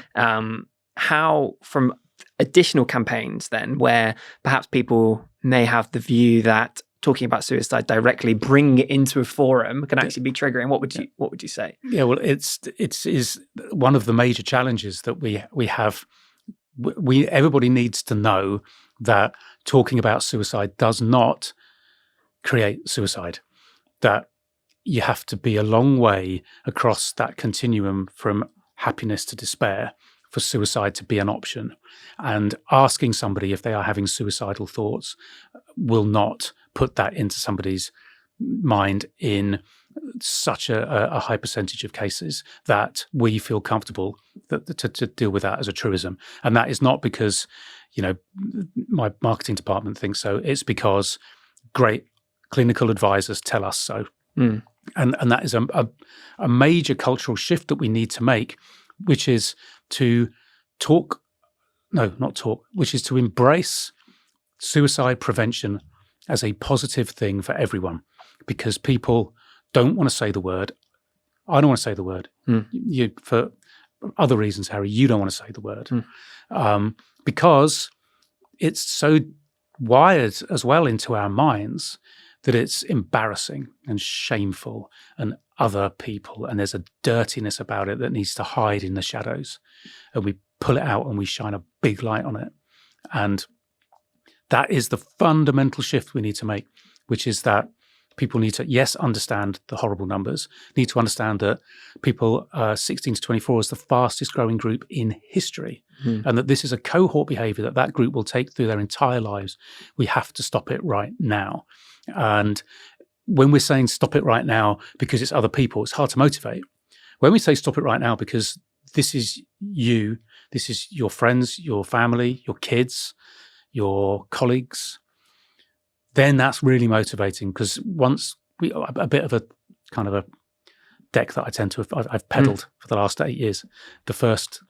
How from additional campaigns then, where perhaps people may have the view that talking about suicide directly, bringing it into a forum can actually be triggering. What would you say? Yeah, well, it is one of the major challenges that we have. Everybody needs to know that talking about suicide does not create suicide. That you have to be a long way across that continuum from happiness to despair for suicide to be an option. And asking somebody if they are having suicidal thoughts will not put that into somebody's mind in such a high percentage of cases that we feel comfortable to deal with that as a truism. And that is not because, my marketing department thinks so. It's because great clinical advisors tell us so. And that is a major cultural shift that we need to make, which is to which is to embrace suicide prevention as a positive thing for everyone, because people don't want to say the word. I don't want to say the word. You, for other reasons, Harry, you don't want to say the word, because it's so wired as well into our minds that it's embarrassing and shameful and other people, and there's a dirtiness about it that needs to hide in the shadows, and we pull it out and we shine a big light on it. And that is the fundamental shift we need to make, which is that people need to, yes, understand the horrible numbers, need to understand that people 16 to 24 is the fastest growing group in history, and that this is a cohort behavior that group will take through their entire lives. We have to stop it right now. And when we're saying stop it right now because it's other people, it's hard to motivate. When we say stop it right now because this is you, this is your friends, your family, your kids, your colleagues, then that's really motivating, because once a bit of a kind of a deck that I tend to I've pedaled for the last 8 years. The first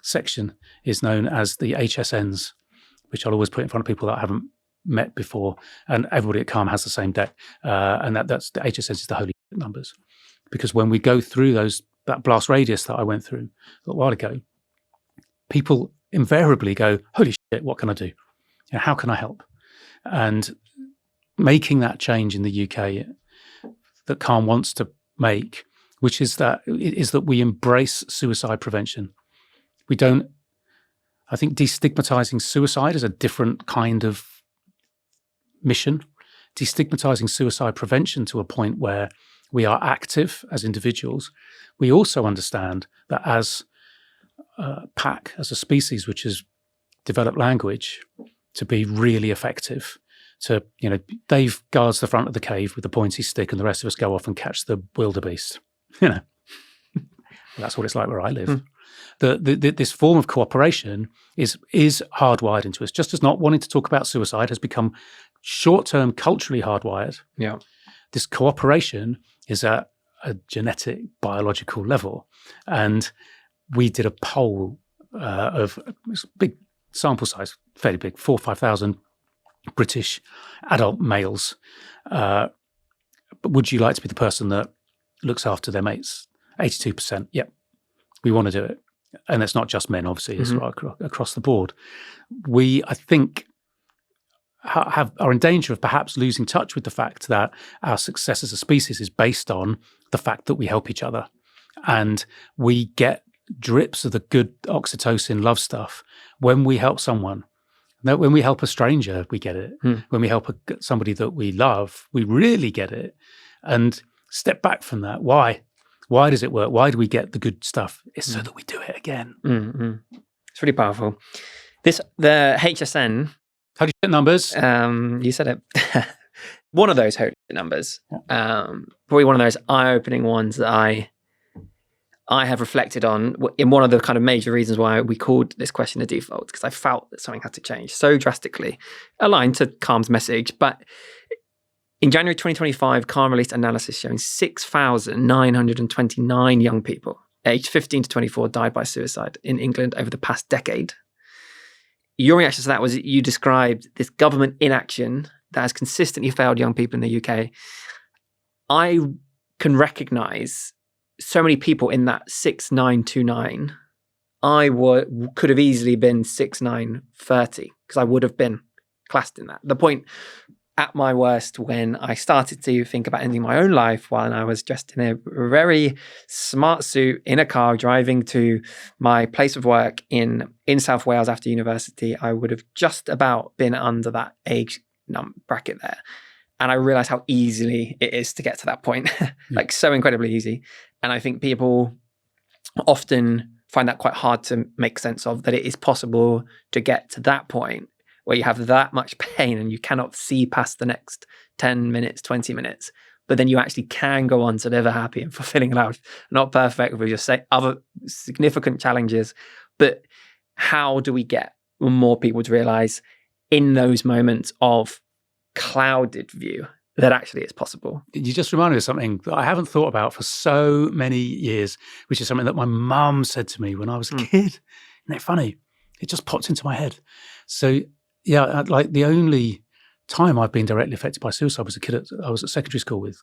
section is known as the HSNs, which I'll always put in front of people that I haven't met before, and everybody at Calm has the same deck, and that's the HSNs is the holy numbers, because when we go through that blast radius that I went through a while ago, people invariably go, holy shit, what can I do? How can I help? And making that change in the UK that Calm wants to make, which is that we embrace suicide prevention. We don't, I think destigmatizing suicide is a different kind of mission. Destigmatizing suicide prevention to a point where we are active as individuals. We also understand that as a pack, as a species which has developed language to be really effective, to, Dave guards the front of the cave with the pointy stick and the rest of us go off and catch the wildebeest. That's what it's like where I live. This form of cooperation is hardwired into us, just as not wanting to talk about suicide has become short-term culturally hardwired. Yeah, this cooperation is at a genetic, biological level. And we did a poll of a big sample size, fairly big, 4,000 or 5,000 British adult males, But would you like to be the person that looks after their mates? 82%. Yep. We want to do it. And it's not just men, obviously, it's right across the board. We, I think, are in danger of perhaps losing touch with the fact that our success as a species is based on the fact that we help each other. And we get drips of the good oxytocin love stuff when we help someone. When we help a stranger, we get it. When we help somebody that we love, we really get it. And step back from that. Why? Why does it work? Why do we get the good stuff? It's so that we do it again. It's really powerful. The HSN. How do you get numbers? You said it. One of those numbers. Probably one of those eye-opening ones that I have reflected on in one of the kind of major reasons why we called this question a default, because I felt that something had to change so drastically, aligned to Calm's message. But in January 2025, Calm released analysis showing 6,929 young people aged 15 to 24 died by suicide in England over the past decade. Your reaction to that was you described this government inaction that has consistently failed young people in the UK. I can recognise so many people in that 6,929. I could have easily been 6,930 because I would have been classed in that. The point at my worst when I started to think about ending my own life while I was dressed in a very smart suit in a car driving to my place of work in South Wales after university, I would have just about been under that age bracket there. And I realized how easily it is to get to that point, like so incredibly easy. And I think people often find that quite hard to make sense of, that it is possible to get to that point where you have that much pain and you cannot see past the next 10 minutes, 20 minutes, but then you actually can go on to live a happy and fulfilling life. Not perfect, with just other significant challenges, but how do we get more people to realize in those moments of clouded view that actually it's possible? You just reminded me of something that I haven't thought about for so many years, which is something that my mum said to me when I was a kid. Isn't it funny? It just popped into my head. So, yeah, like the only time I've been directly affected by suicide was a kid I was at secondary school with,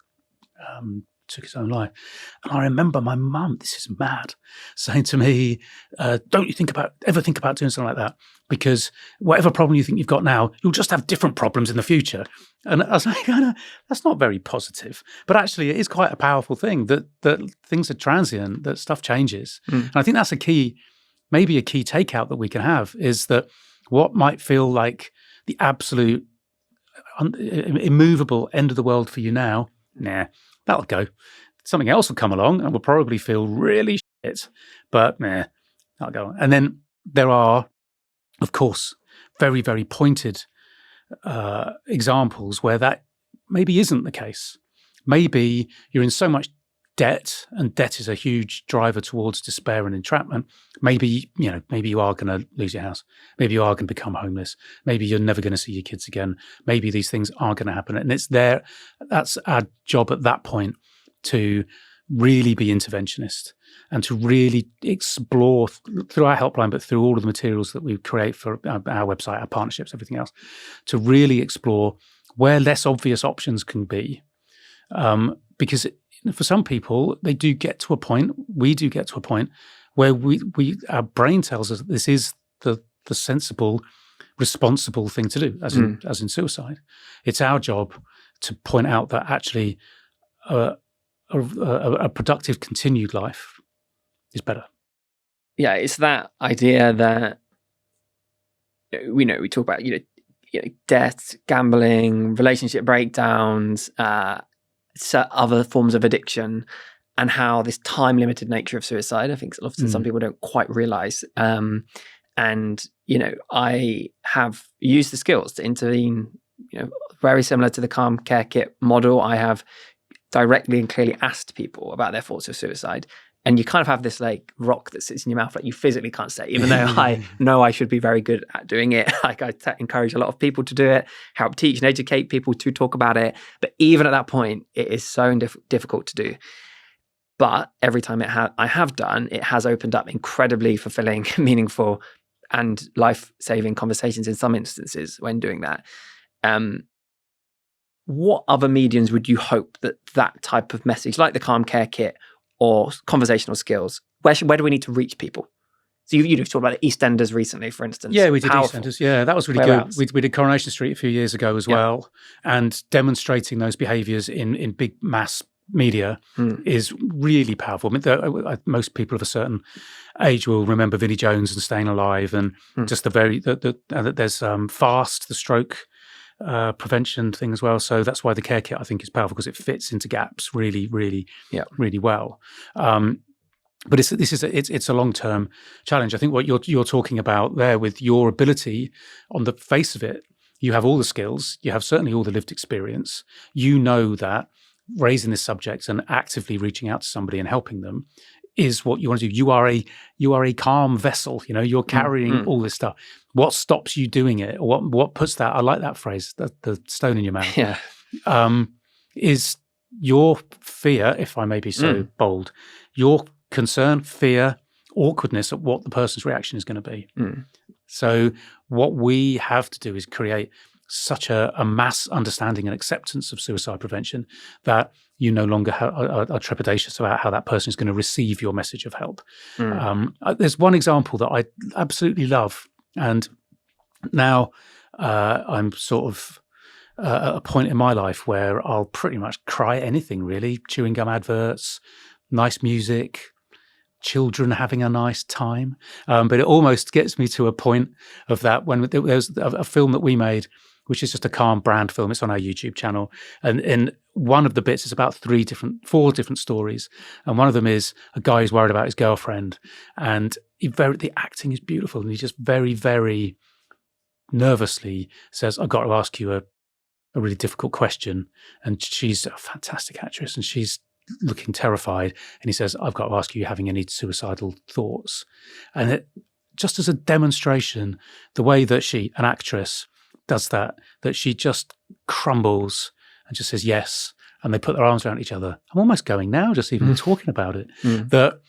took his own life. And I remember my mum, this is mad, saying to me, don't you ever think about doing something like that? Because whatever problem you think you've got now, you'll just have different problems in the future. And I was like, that's not very positive. But actually, it is quite a powerful thing that things are transient, that stuff changes. And I think that's maybe a key takeout that we can have, is that what might feel like the absolute immovable end of the world for you now, that'll go. Something else will come along and will probably feel really shit, but that'll go. And then there are, of course, very, very pointed examples where that maybe isn't the case. Maybe you're in so much debt, and debt is a huge driver towards despair and entrapment. Maybe you are going to lose your house. Maybe you are going to become homeless. Maybe you're never going to see your kids again. Maybe these things are going to happen. And that's our job at that point, to really be interventionist and to really explore through our helpline, but through all of the materials that we create for our website, our partnerships, everything else, to really explore where less obvious options can be. Because for some people, we do get to a point where our brain tells us that this is the sensible, responsible thing to do, as in suicide. It's our job to point out that actually a productive, continued life is better. Yeah, it's that idea that we talk about debt, gambling, relationship breakdowns, other forms of addiction, and how this time-limited nature of suicide, I think often some people don't quite realize. And I have used the skills to intervene, very similar to the Calm Care Kit model. I have directly and clearly asked people about their thoughts of suicide. And you kind of have this like rock that sits in your mouth, like you physically can't say, even though I know I should be very good at doing it. Like I encourage a lot of people to do it, help teach and educate people to talk about it. But even at that point, it is so difficult to do. But every time I have done, it has opened up incredibly fulfilling, meaningful, and life-saving conversations in some instances when doing that. what other mediums would you hope that type of message, like the Calm Care Kit or conversational skills, where do we need to reach people? So you talked about the EastEnders recently, for instance. Yeah, we did Powerful. EastEnders. Yeah, that was really Whereabouts? good. We did Coronation Street a few years ago as well, and demonstrating those behaviours in big mass media is really powerful. I mean, most people of a certain age will remember Vinnie Jones and Staying Alive, and just there's FAST, the stroke prevention thing as well. So that's why the care kit, I think, is powerful, because it fits into gaps really, really, really well. But it's a long-term challenge. I think what you're talking about there, with your ability, on the face of it, you have all the skills, you have certainly all the lived experience. You know that raising this subject and actively reaching out to somebody and helping them is what you want to do. You are a calm vessel. You're carrying all this stuff. What stops you doing it? Or what puts that? I like that phrase, the stone in your mouth. Yeah. Is your fear, if I may be so bold, your concern, fear, awkwardness at what the person's reaction is going to be. So what we have to do is create such a mass understanding and acceptance of suicide prevention that you no longer are trepidatious about how that person is going to receive your message of help. There's one example that I absolutely love, and now I'm sort of at a point in my life where I'll pretty much cry at anything, really. Chewing gum adverts, nice music, children having a nice time. But it almost gets me to a point of that when there was a film that we made, which is just a calm brand film. It's on our YouTube channel. And in one of the bits is about four different stories. And one of them is a guy who's worried about his girlfriend. And the acting is beautiful. And he just very, very nervously says, I've got to ask you a really difficult question. And she's a fantastic actress, and she's looking terrified. And he says, I've got to ask you, having any suicidal thoughts? And it, just as a demonstration, the way that an actress, does that she just crumbles and just says yes, and they put their arms around each other. I'm almost going now, just even talking about it. That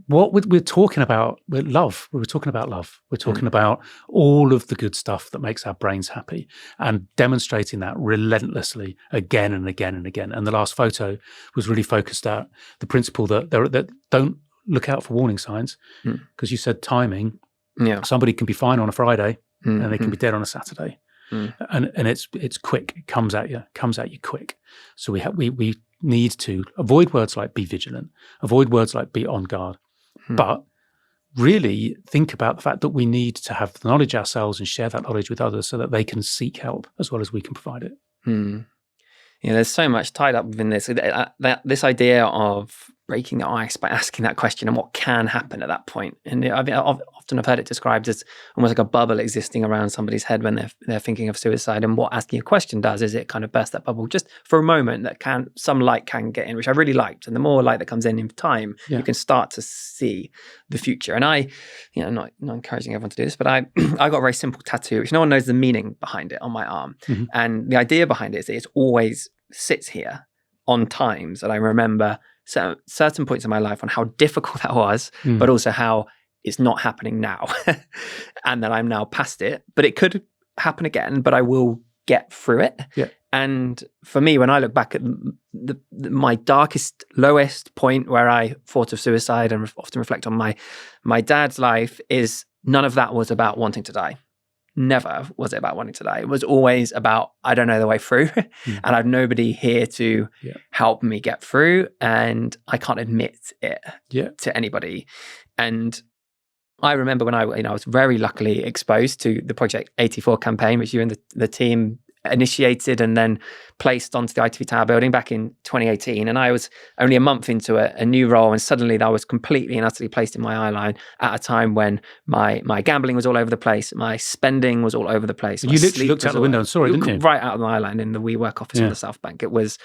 what we're talking about, we're love. We're talking about love. We're talking about all of the good stuff that makes our brains happy, and demonstrating that relentlessly again and again and again. And the last photo was really focused at the principle that don't look out for warning signs, because you said timing. Yeah, somebody can be fine on a Friday and they can be dead on a Saturday. And it's quick. It comes at you quick. So we need to avoid words like be vigilant, avoid words like be on guard, but really think about the fact that we need to have the knowledge ourselves and share that knowledge with others so that they can seek help as well as we can provide it. Yeah, there's so much tied up within this. This idea of breaking the ice by asking that question and what can happen at that point. And I've often heard it described as almost like a bubble existing around somebody's head when they're thinking of suicide. And what asking a question does is it kind of bursts that bubble just for a moment, that some light can get in, which I really liked. And the more light that comes in time, you can start to see the future. And I'm not encouraging everyone to do this, but I got a very simple tattoo, which no one knows the meaning behind it, on my arm. And the idea behind it is that it always sits here on times that I remember certain points in my life on how difficult that was, but also how it's not happening now and that I'm now past it, but it could happen again, but I will get through it. Yeah. And for me, when I look back at my darkest, lowest point where I thought of suicide and often reflect on my dad's life, is none of that was about wanting to die. Never was it about wanting to die. It was always about, I don't know the way through and I have nobody here to help me get through, and I can't admit it to anybody. And I remember when I was very luckily exposed to the Project 84 campaign, which you and the team initiated and then placed onto the ITV Tower building back in 2018. And I was only a month into a new role, and suddenly that was completely and utterly placed in my eye line at a time when my gambling was all over the place, my spending was all over the place. You literally looked out the window and saw it, didn't you? Right out of my eye line in the WeWork office on the South Bank. It was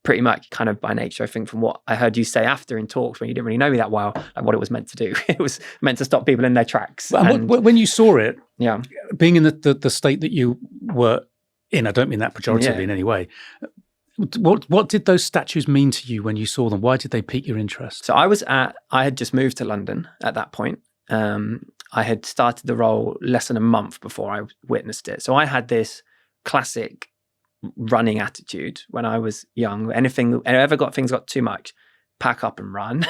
pretty much kind of by nature, I think, from what I heard you say after in talks when you didn't really know me that well, like what it was meant to do. It was meant to stop people in their tracks. And when you saw it, being in the state that you were in, I don't mean that pejoratively in any way, what did those statues mean to you when you saw them? Why did they pique your interest? So I had just moved to London at that point. I had started the role less than a month before I witnessed it. So I had this classic running attitude when I was young. Things got too much, pack up and run,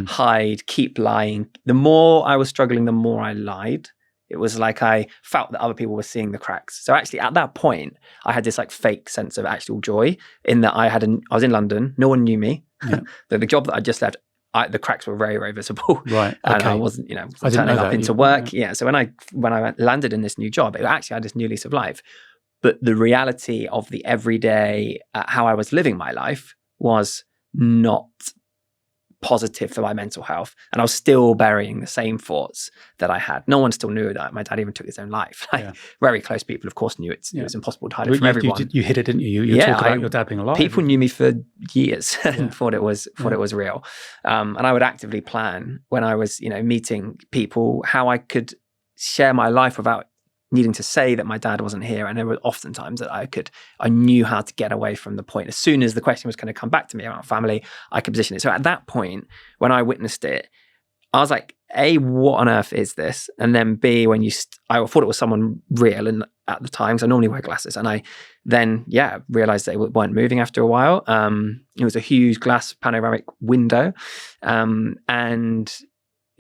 hide, keep lying. The more I was struggling, the more I lied. It was like I felt that other people were seeing the cracks. So actually at that point, I had this like fake sense of actual joy in that I was in London. No one knew me. Yeah. The job that I just left, the cracks were very, very visible. Right. Okay. And I wasn't, turning up into work. Yeah. So when I landed in this new job, it actually had this new lease of life. But the reality of the everyday, how I was living my life was not positive for my mental health. And I was still burying the same thoughts that I had. No one still knew that my dad even took his own life. Very close people, of course, knew it. It was impossible to hide it from everyone. You hid it, didn't you? You talked about your dad being alive. People knew me for years and thought it was real. And I would actively plan when I was, meeting people, how I could share my life without needing to say that my dad wasn't here. And there were often times that I knew how to get away from the point. As soon as the question was going to come back to me about family, I could position it. So at that point, when I witnessed it, I was like, A, what on earth is this? And then B, when I thought it was someone real, and at the time, because I normally wear glasses, and I then, realized they weren't moving after a while. It was a huge glass panoramic window.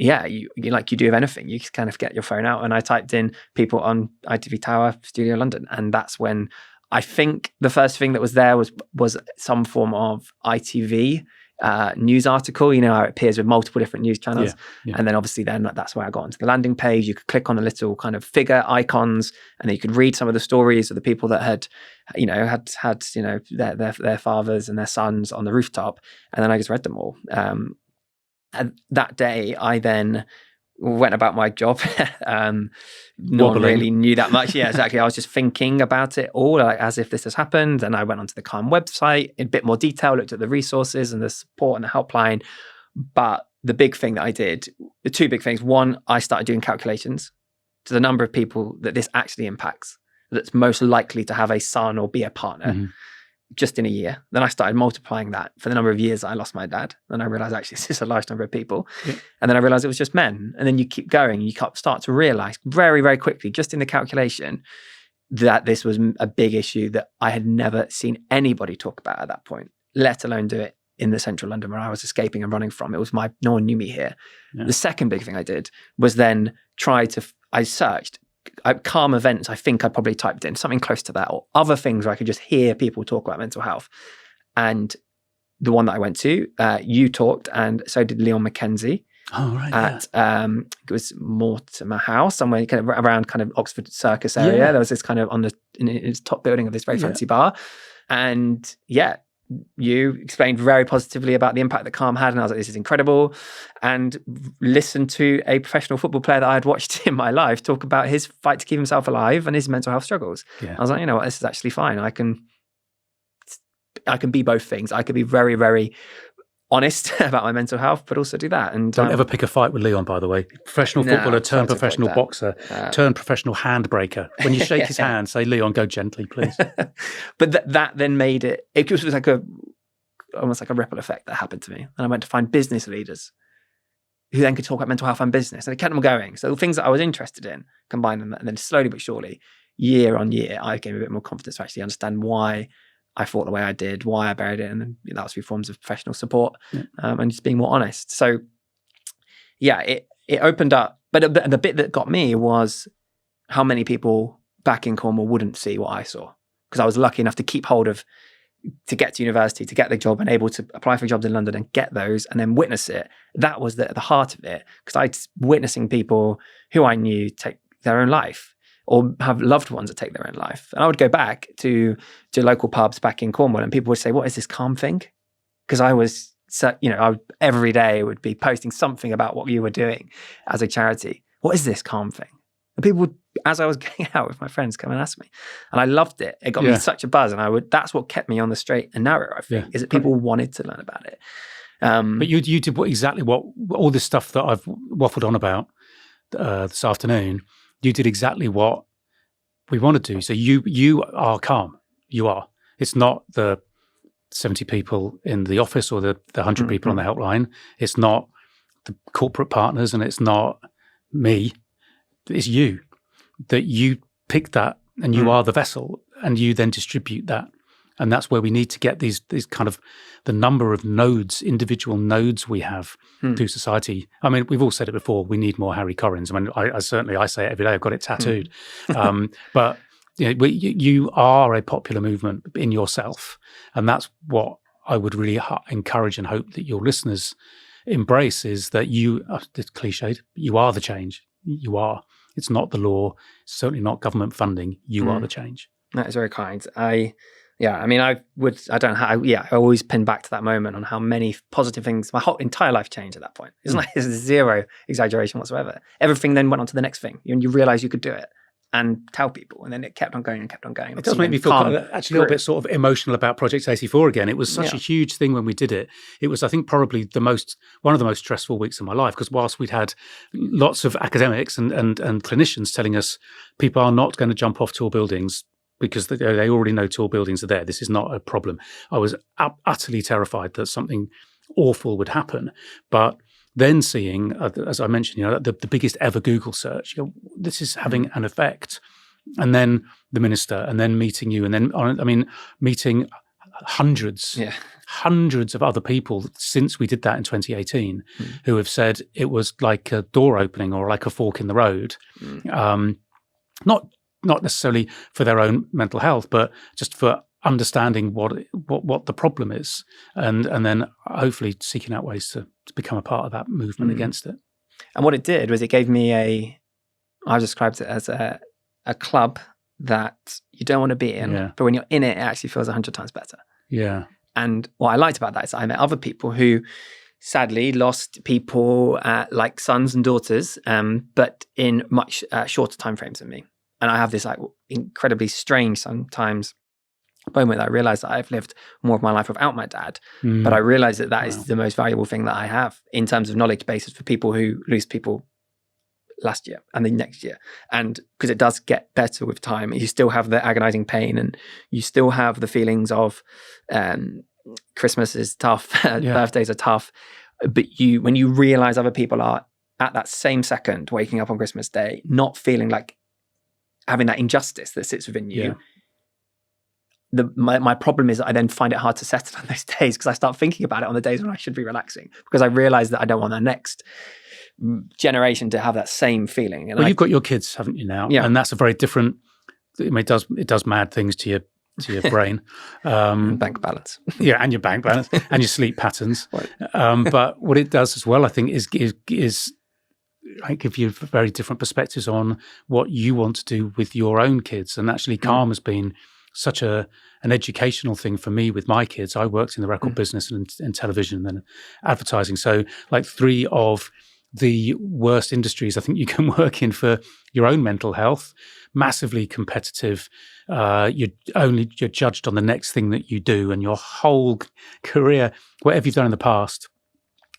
You do with anything, you kind of get your phone out, and I typed in people on ITV Tower, Studio London. And that's when I think the first thing that was there was some form of ITV news article, how it appears with multiple different news channels. Yeah. And then obviously that's where I got onto the landing page. You could click on the little kind of figure icons, and then you could read some of the stories of the people that had their fathers and their sons on the rooftop. And then I just read them all. And that day, I then went about my job. No one really knew that much. Yeah, exactly. I was just thinking about it all, like as if this has happened. And I went onto the Calm website in a bit more detail, looked at the resources and the support and the helpline. But the big thing that I did, the two big things. One, I started doing calculations to the number of people that this actually impacts, that's most likely to have a son or be a partner. Just in a year. Then I started multiplying that for the number of years I lost my dad. And I realized actually this is a large number of people. Yeah. And then I realized it was just men. And then you keep going, you start to realize very, very quickly, just in the calculation, that this was a big issue that I had never seen anybody talk about at that point, let alone do it in the central London where I was escaping and running from. No one knew me here. Yeah. The second big thing I did was then I searched calm events. I think I probably typed in something close to that, or other things where I could just hear people talk about mental health. And the one that I went to, you talked, and so did Leon Mackenzie. Oh, right. At it was Mortimer House, somewhere kind of around kind of Oxford Circus area. Yeah. There was this kind of in its top building of this very fancy bar, and you explained very positively about the impact that Calm had, and I was like, this is incredible. And listened to a professional football player that I had watched in my life talk about his fight to keep himself alive and his mental health struggles. Yeah. I was like, this is actually fine. I can be both things. I could be very, very honest about my mental health, but also do that. And don't ever pick a fight with Leon, by the way. Professional footballer turned professional boxer, turned professional handbreaker. When you shake his hand, say, Leon, go gently, please. But that then made it was like almost like a ripple effect that happened to me. And I went to find business leaders who then could talk about mental health and business, and it kept them going. So the things that I was interested in, combined them, and then slowly but surely, year on year, I gained a bit more confidence to actually understand why I thought the way I did, why I buried it, and then that was through forms of professional support and just being more honest. So, it opened up. But the bit that got me was how many people back in Cornwall wouldn't see what I saw, because I was lucky enough to keep hold of, to get to university, to get the job, and able to apply for jobs in London and get those, and then witness it. That was the heart of it, because I was witnessing people who I knew take their own life, or have loved ones that take their own life. And I would go back to local pubs back in Cornwall, and people would say, what is this Calm thing? Because I was, every day would be posting something about what you were doing as a charity. What is this Calm thing? And people would, as I was going out with my friends, come and ask me. And I loved it. It got me such a buzz. And that's what kept me on the straight and narrow, I think, is that people wanted to learn about it. But you did exactly what all this stuff that I've waffled on about this afternoon. You did exactly what we want to do. So you are Calm. You are. It's not the 70 people in the office or the 100 people on the helpline. It's not the corporate partners, and it's not me. It's you. That you pick that, and you are the vessel, and you then distribute that And that's where we need to get these kind of the number of nodes, individual nodes we have to society. I mean, we've all said it before, we need more Harry Corrins. I mean, I say it every day, I've got it tattooed. But you are a popular movement in yourself. And that's what I would really encourage and hope that your listeners embrace, is that it's cliched, you are the change. You are. It's not the law. It's certainly not government funding. You are the change. That is very kind. I always pin back to that moment on how many positive things, my whole entire life changed at that point. It's like it's zero exaggeration whatsoever. Everything then went on to the next thing. And you realize you could do it and tell people. And then it kept on going and kept on going. It does make me feel actually a little bit sort of emotional about Project 84 again. It was such a huge thing when we did it. It was, I think, probably one of the most stressful weeks of my life, because whilst we'd had lots of academics and clinicians telling us people are not going to jump off tall buildings because they already know tall buildings are there. This is not a problem. I was utterly terrified that something awful would happen. But then seeing, as I mentioned, the biggest ever Google search, this is having an effect. And then the minister, and then meeting you, and then, meeting hundreds of other people since we did that in 2018 who have said it was like a door opening or like a fork in the road. Not necessarily for their own mental health, but just for understanding what the problem is, and then hopefully seeking out ways to become a part of that movement against it. And what it did was it gave me I described it as a club that you don't want to be in, but when you're in it, it actually feels 100 times better. Yeah. And what I liked about that is I met other people who sadly lost people like sons and daughters, but in much shorter timeframes than me. And I have this like incredibly strange sometimes moment that I realized that I've lived more of my life without my dad, but I realized that is the most valuable thing that I have in terms of knowledge bases for people who lose people last year and the next year. And because it does get better with time, you still have the agonizing pain and you still have the feelings of Christmas is tough, birthdays are tough, but when you realize other people are at that same second waking up on Christmas Day, not feeling like having that injustice that sits within you. My problem is that I then find it hard to settle on those days because I start thinking about it on the days when I should be relaxing, because I realize that I don't want the next generation to have that same feeling. And you've got your kids, haven't you now? Yeah. And that's a very different, it does mad things to your brain. Bank balance. And your bank balance and your sleep patterns. Right. But what it does as well, I think, is give you very different perspectives on what you want to do with your own kids. And actually Calm has been such an educational thing for me with my kids. I worked in the record business and in television and advertising. So like 3 of the worst industries I think you can work in for your own mental health, massively competitive. You're judged on the next thing that you do, and your whole career, whatever you've done in the past,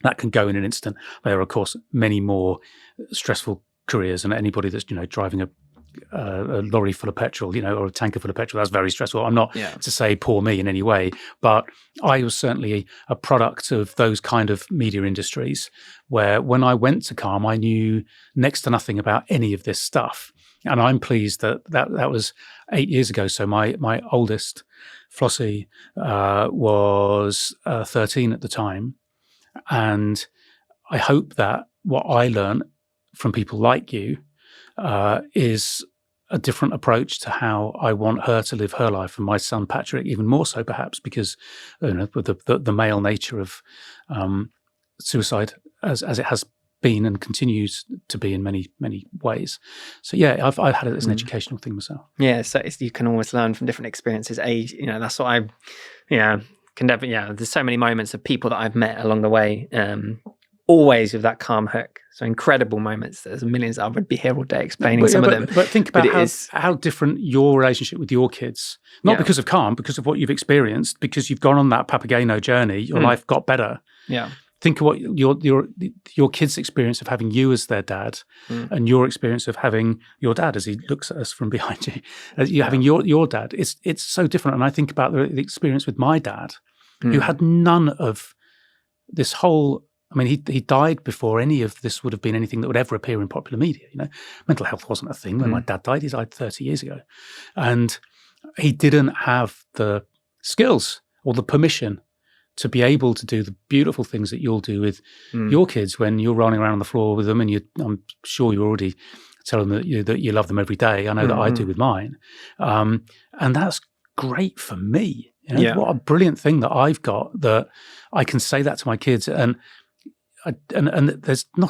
that can go in an instant. There are, of course, many more stressful careers, and anybody that's driving a lorry full of petrol, or a tanker full of petrol, that's very stressful. I'm not to say poor me in any way, but I was certainly a product of those kind of media industries where when I went to Calm, I knew next to nothing about any of this stuff. And I'm pleased that was 8 years ago. So my oldest, Flossie, was 13 at the time. And I hope that what I learned from people like you is a different approach to how I want her to live her life, and my son Patrick even more so, perhaps, because with the male nature of suicide as it has been and continues to be in many ways. So I've had it as an educational thing myself. Yeah, so you can always learn from different experiences. Age, that's what I can never. There's so many moments of people that I've met along the way. Always with that Calm hook. So incredible moments. There's millions. I would be here all day explaining some of them. But think about how different your relationship with your kids, not because of Calm, because of what you've experienced, because you've gone on that Papageno journey, your life got better. Yeah. Think of what your kids' experience of having you as their dad and your experience of having your dad as he looks at us from behind you, as you having your dad. It's so different. And I think about the experience with my dad, who had none of this whole. I mean, he died before any of this would have been anything that would ever appear in popular media. Mental health wasn't a thing when my dad died. He died 30 years ago. And he didn't have the skills or the permission to be able to do the beautiful things that you'll do with your kids when you're rolling around on the floor with them, and I'm sure you already tell them that you love them every day. I know that I do with mine, and that's great for me. What a brilliant thing that I've got, that I can say that to my kids, and there's no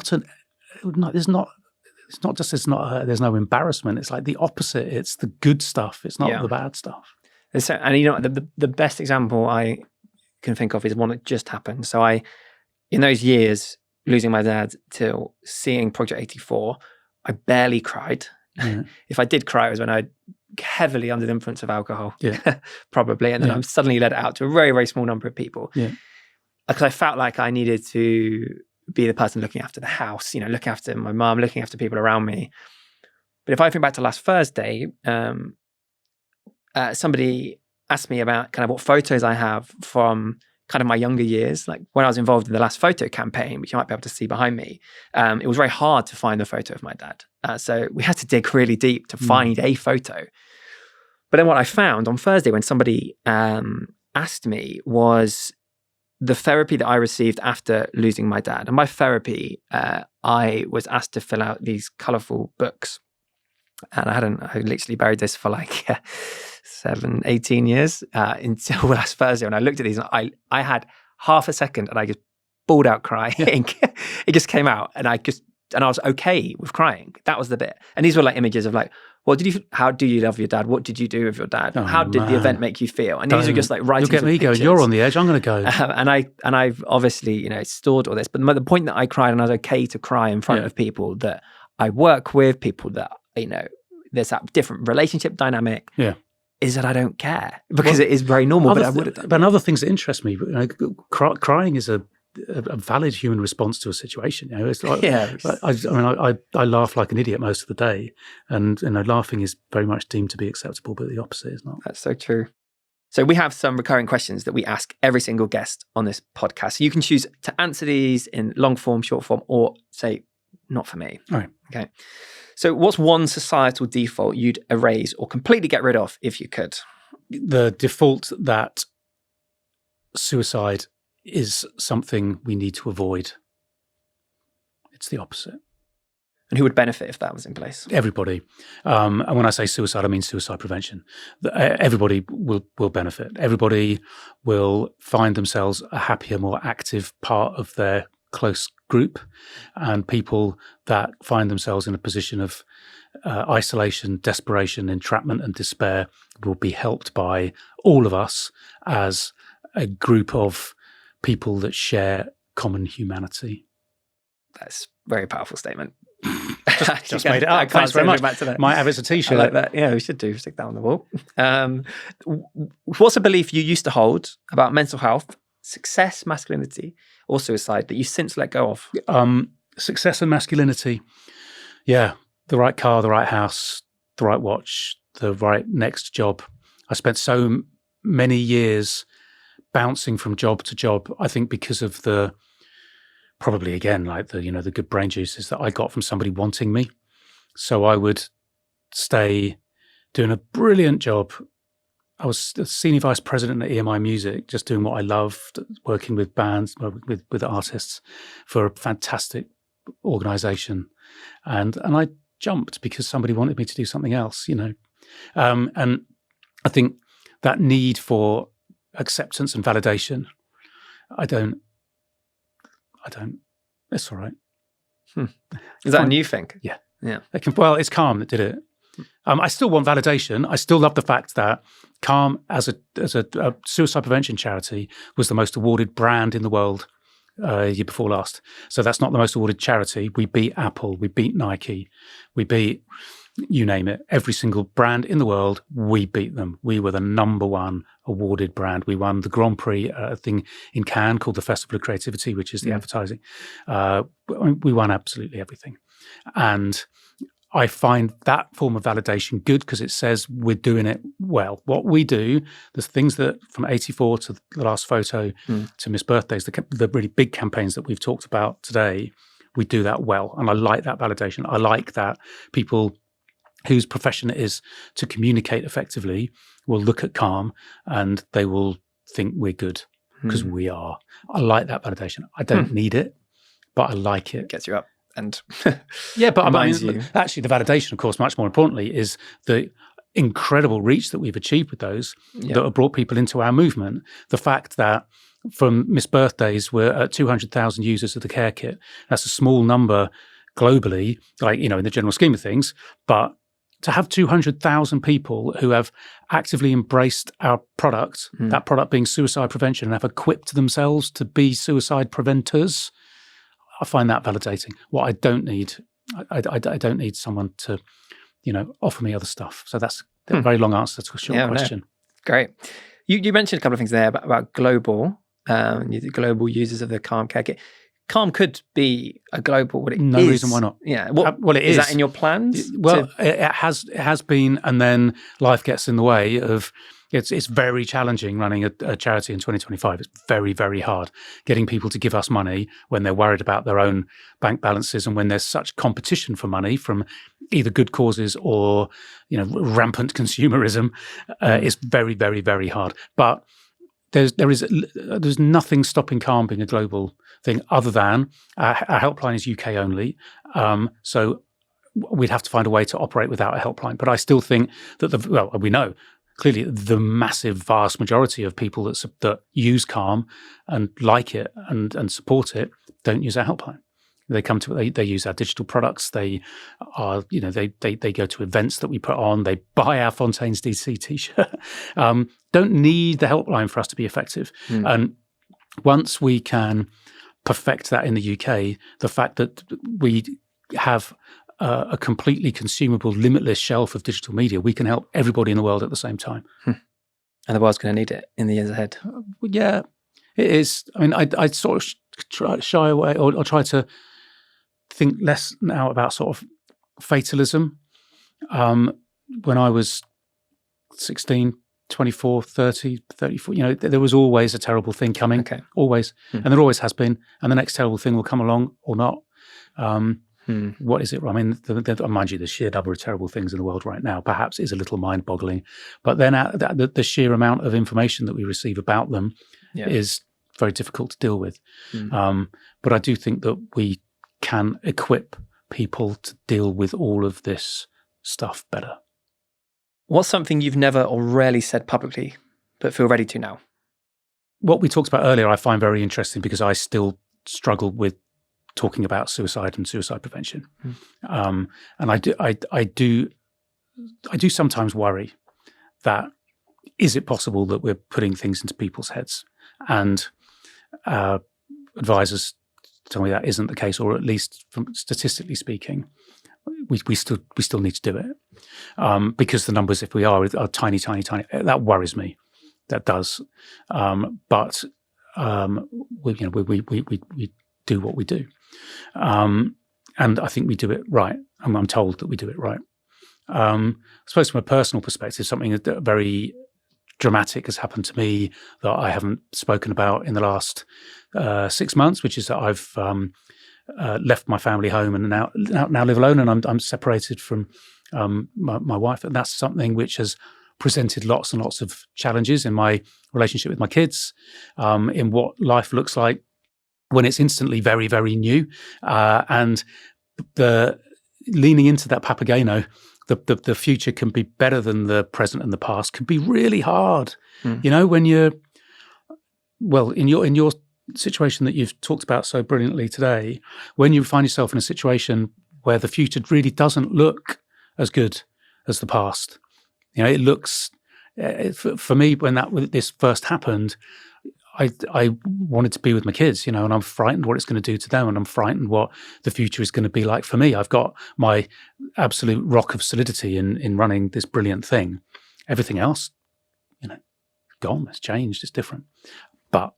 embarrassment. It's like the opposite. It's the good stuff. It's not the bad stuff. And the best example I can think of is one that just happened. So in those years, losing my dad till seeing Project 84, I barely cried. If I did cry, it was when I heavily under the influence of alcohol, probably. And then I suddenly let it out to a very, very small number of people. Because I felt like I needed to be the person looking after the house, looking after my mum, looking after people around me. But if I think back to last Thursday, somebody asked me about kind of what photos I have from kind of my younger years, like when I was involved in the last photo campaign, which you might be able to see behind me. It was very hard to find the photo of my dad. So we had to dig really deep to find a photo. But then what I found on Thursday when somebody asked me was the therapy that I received after losing my dad. And by therapy, I was asked to fill out these colourful books. And I literally buried this for like 18 years until last Thursday when I looked at these. And I had half a second and I just bawled out crying. It just came out, and I was okay with crying. That was the bit. And these were like images of like, how do you love your dad? What did you do with your dad? How did the event make you feel? And these are just like writing. You'll get me going. You're on the edge. I'm going to go. And I've obviously stored all this. But the point that I cried, and I was okay to cry in front of people that I work with, people that there's that different relationship dynamic. Is that I don't care because it is very normal. But I would have done. But other things that interest me, crying is a valid human response to a situation. It's like, I laugh like an idiot most of the day, and laughing is very much deemed to be acceptable, but the opposite is not. That's so true. So we have some recurring questions that we ask every single guest on this podcast. So you can choose to answer these in long form, short form, or say not for me. All right. Okay. So what's one societal default you'd erase or completely get rid of if you could? The default that suicide is something we need to avoid. It's the opposite. And who would benefit if that was in place? Everybody. And when I say suicide, I mean suicide prevention. Everybody will benefit. Everybody will find themselves a happier, more active part of their close group, and people that find themselves in a position of isolation, desperation, entrapment, and despair will be helped by all of us as a group of people that share common humanity. That's a very powerful statement. Just made it up. Thanks very much. Might have it as a t-shirt. I like that. Yeah, we should do. Stick that on the wall. What's a belief you used to hold about mental health, success, masculinity, or suicide that you since let go of? Success and masculinity. Yeah. The right car, the right house, the right watch, the right next job. I spent so many years bouncing from job to job, I think because of the good brain juices that I got from somebody wanting me. So I would stay doing a brilliant job. I was a senior vice president at EMI Music, just doing what I loved, working with bands, with artists for a fantastic organization. And I jumped because somebody wanted me to do something else, And I think that need for acceptance and validation, I don't, it's all right. Is that a new thing? Yeah. Yeah. It's Calm that did it. I still want validation. I still love the fact that Calm, as a suicide prevention charity, was the most awarded brand in the world year before last. So that's not the most awarded charity. We beat Apple. We beat Nike. We beat, you name it, every single brand in the world. We beat them. We were the number one awarded brand. We won the Grand Prix thing in Cannes called the Festival of Creativity, which is the advertising. We won absolutely everything. And I find that form of validation good because it says we're doing it well. What we do, the things that from 84 to the last photo to Miss Birthdays, the really big campaigns that we've talked about today, we do that well. And I like that validation. I like that people whose profession it is to communicate effectively will look at Calm and they will think we're good because we are. I like that validation. I don't need it, but I like it. Gets you up and yeah, but reminds you. Actually, the validation, of course, much more importantly, is the incredible reach that we've achieved with those that have brought people into our movement. The fact that from Miss Birthdays, we're at 200,000 users of the care kit. That's a small number globally, like, you know, in the general scheme of things, but to have 200,000 people who have actively embraced our product, that product being suicide prevention, and have equipped themselves to be suicide preventers, I find that validating. What I don't need, I don't need someone to, you know, offer me other stuff. So that's a very long answer to a short question. No. Great. You mentioned a couple of things there about global users of the Calm care kit. Calm could be a global, but no reason why not. Yeah. Well, it is. Is that in your plans? Well, it has been, and then life gets in the way of. It's very challenging running a charity in 2025. It's very, very hard getting people to give us money when they're worried about their own bank balances, and when there's such competition for money from either good causes or, you know, rampant consumerism. It's very, very, very hard. But there's nothing stopping Calm being a global thing other than our helpline is UK only. So we'd have to find a way to operate without a helpline. But I still think that we know clearly the massive, vast majority of people that use Calm and like it and support it don't use our helpline. They come to it. They use our digital products. They are, you know, they go to events that we put on. They buy our Fontaine's DC T-shirt. Don't need the helpline for us to be effective. And once we can perfect that in the UK, the fact that we have a completely consumable, limitless shelf of digital media, we can help everybody in the world at the same time. And the world's going to need it in the years ahead. Yeah, it is. I mean, I sort of shy away or try to think less now about sort of fatalism. When I was 16, 24, 30, 34, you know, there was always a terrible thing coming. Okay. Always. And there always has been. And the next terrible thing will come along or not. What is it? I mean, mind you, the sheer number of terrible things in the world right now perhaps is a little mind-boggling. But then the sheer amount of information that we receive about them is very difficult to deal with. But I do think that we can equip people to deal with all of this stuff better. What's something you've never or rarely said publicly, but feel ready to now? What we talked about earlier, I find very interesting because I still struggle with talking about suicide and suicide prevention. And I do sometimes worry that, is it possible that we're putting things into people's heads? And advisors tell me that isn't the case, or at least from statistically speaking, we still need to do it because the numbers, if we are tiny. That worries me. That does. But we do what we do, and I think we do it right. I'm told that we do it right. I suppose from a personal perspective, something very dramatic has happened to me that I haven't spoken about in the last 6 months, which is that I've left my family home and now live alone, and I'm separated from my wife, and that's something which has presented lots and lots of challenges in my relationship with my kids, in what life looks like when it's instantly very, very new, and the leaning into that Papageno. The future can be better than the present and the past can be really hard. You know, when you're, well, in your situation that you've talked about so brilliantly today, when you find yourself in a situation where the future really doesn't look as good as the past, you know, it looks, for me, when this first happened, I wanted to be with my kids, you know, and I'm frightened what it's going to do to them, and I'm frightened what the future is going to be like for me. I've got my absolute rock of solidity in running this brilliant thing. Everything else, you know, gone. It's changed. It's different. But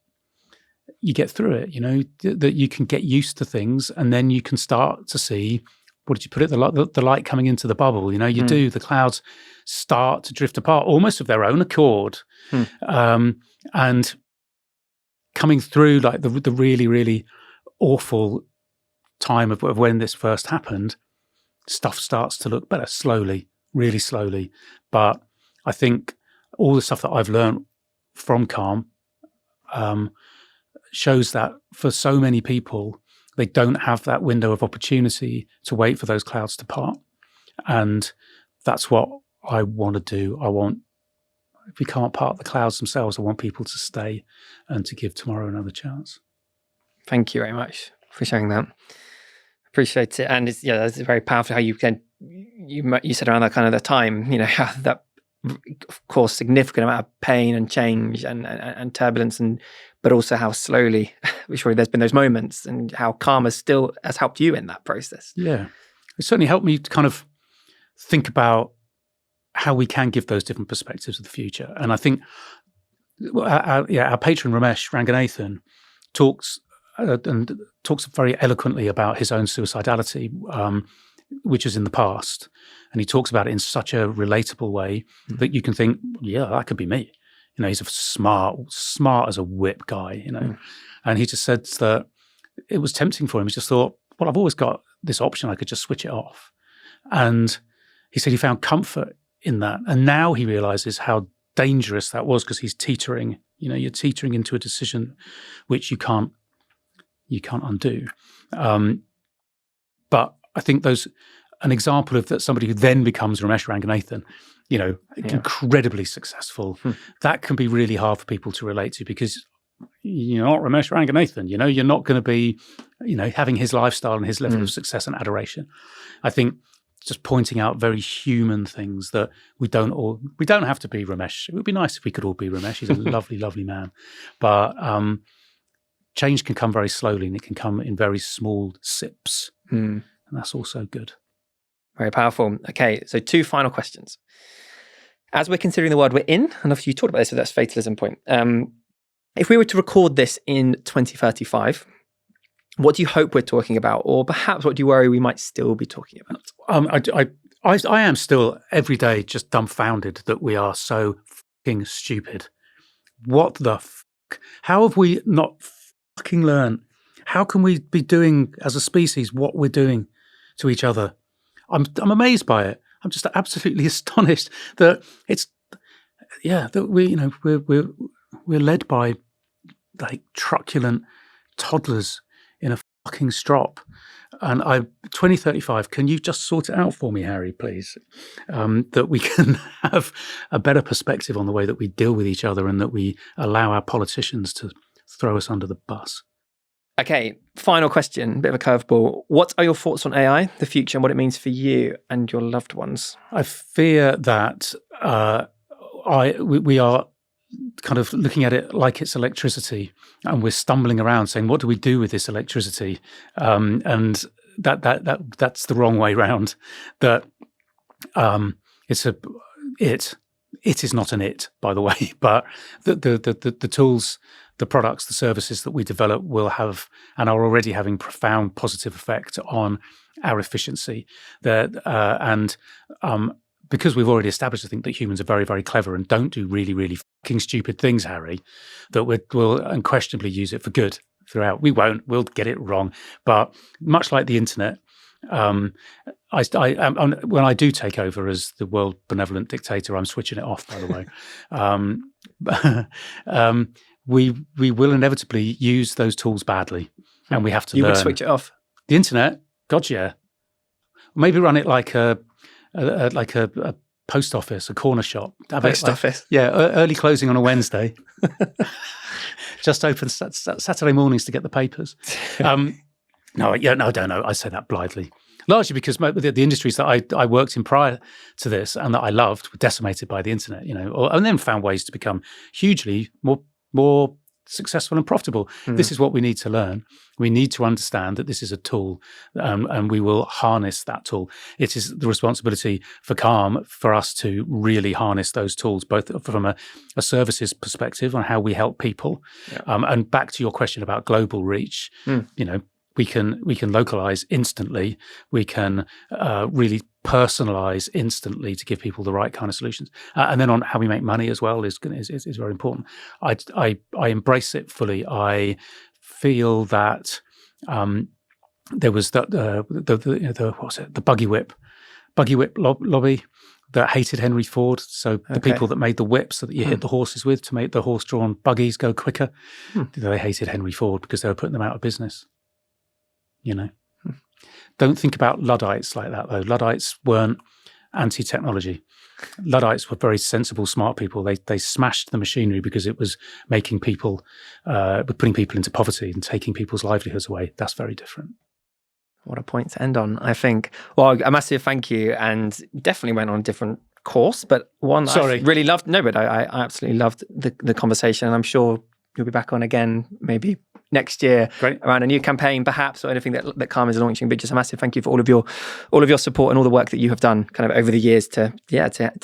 you get through it, you know, that you can get used to things, and then you can start to see, what did you put it, the light coming into the bubble, you know, the clouds start to drift apart almost of their own accord. And coming through like the really, really awful time of when this first happened, stuff starts to look better slowly. really slowly. But I think all the stuff that I've learned from Calm shows that for so many people, they don't have that window of opportunity to wait for those clouds to part. And that's what I want to do. If we can't part the clouds themselves, I want people to stay and to give tomorrow another chance. Thank you very much for sharing that. Appreciate it. And it's very powerful how you said around that kind of the time, how that, of course, significant amount of pain and change and turbulence, but also how slowly, surely there's been those moments, and how Calm has helped you in that process. Yeah, it certainly helped me to kind of think about how we can give those different perspectives of the future. And I think our patron Ramesh Ranganathan talks very eloquently about his own suicidality, which is in the past. And he talks about it in such a relatable way that you can think, yeah, that could be me. He's a smart as a whip guy, And he just said that it was tempting for him. He just thought, well, I've always got this option. I could just switch it off. And he said he found comfort in that. And now he realizes how dangerous that was, because he's teetering. You're teetering into a decision which you can't undo. But I think an example of that, somebody who then becomes Ramesh Ranganathan, incredibly successful. That can be really hard for people to relate to, because you're not Ramesh Ranganathan. You're not going to be, having his lifestyle and his level of success and adoration. I think just pointing out very human things that we don't have to be Ramesh. It would be nice if we could all be Ramesh. He's a lovely, lovely man. But change can come very slowly, and it can come in very small sips. And that's also good. Very powerful. Okay, so 2 final questions. As we're considering the world we're in, and obviously you talked about this, so that's fatalism point. If we were to record this in 2035, what do you hope we're talking about? Or perhaps what do you worry we might still be talking about? I am still every day just dumbfounded that we are so fucking stupid. What the fuck? How have we not fucking learned? How can we be doing as a species what we're doing to each other? I'm amazed by it. I'm just absolutely astonished that we're led by like truculent toddlers in a fucking strop. And 2035, can you just sort it out for me, Harry, please? That we can have a better perspective on the way that we deal with each other, and that we allow our politicians to throw us under the bus. Okay, final question, bit of a curveball. What are your thoughts on AI, the future, and what it means for you and your loved ones? I fear that we are kind of looking at it like it's electricity, and we're stumbling around saying, what do we do with this electricity? And that's the wrong way round. That it is not an it, by the way, but the tools, the products, the services that we develop will have and are already having profound positive effect on our efficiency. Because we've already established, I think, that humans are very, very clever and don't do really, really fucking stupid things, Harry, that we'll unquestionably use it for good throughout. We won't. We'll get it wrong. But much like the internet, when I do take over as the world benevolent dictator, I'm switching it off, by the way. We will inevitably use those tools badly, and we have to learn. You would switch it off? The internet? God, yeah. Maybe run it like a post office, a corner shop. Post office? Yeah, early closing on a Wednesday. Just open Saturday mornings to get the papers. No, I don't know. I say that blithely. Largely because the industries that I worked in prior to this and that I loved were decimated by the internet, and then found ways to become hugely more successful and profitable. This is what we need to learn. We need to understand that this is a tool, and we will harness that tool. It is the responsibility for Calm for us to really harness those tools, both from a services perspective on how we help people, and back to your question about global reach. We can localize instantly. We can really personalize instantly to give people the right kind of solutions. And then on how we make money as well is very important. I embrace it fully. I feel that there was the buggy whip lobby that hated Henry Ford. So the people that made the whips that you hit the horses with to make the horse-drawn buggies go quicker, they hated Henry Ford because they were putting them out of business. Don't think about Luddites like that, though. Luddites weren't anti-technology. Luddites were very sensible, smart people. They smashed the machinery because it was making people, putting people into poverty and taking people's livelihoods away. That's very different. What a point to end on, I think. Well, a massive thank you, and definitely went on a different course, but one I really loved. No, but I absolutely loved the conversation, and I'm sure you'll be back on again maybe next year around a new campaign perhaps, or anything that Calm is launching. But just a massive thank you for all of your support and all the work that you have done kind of over the years to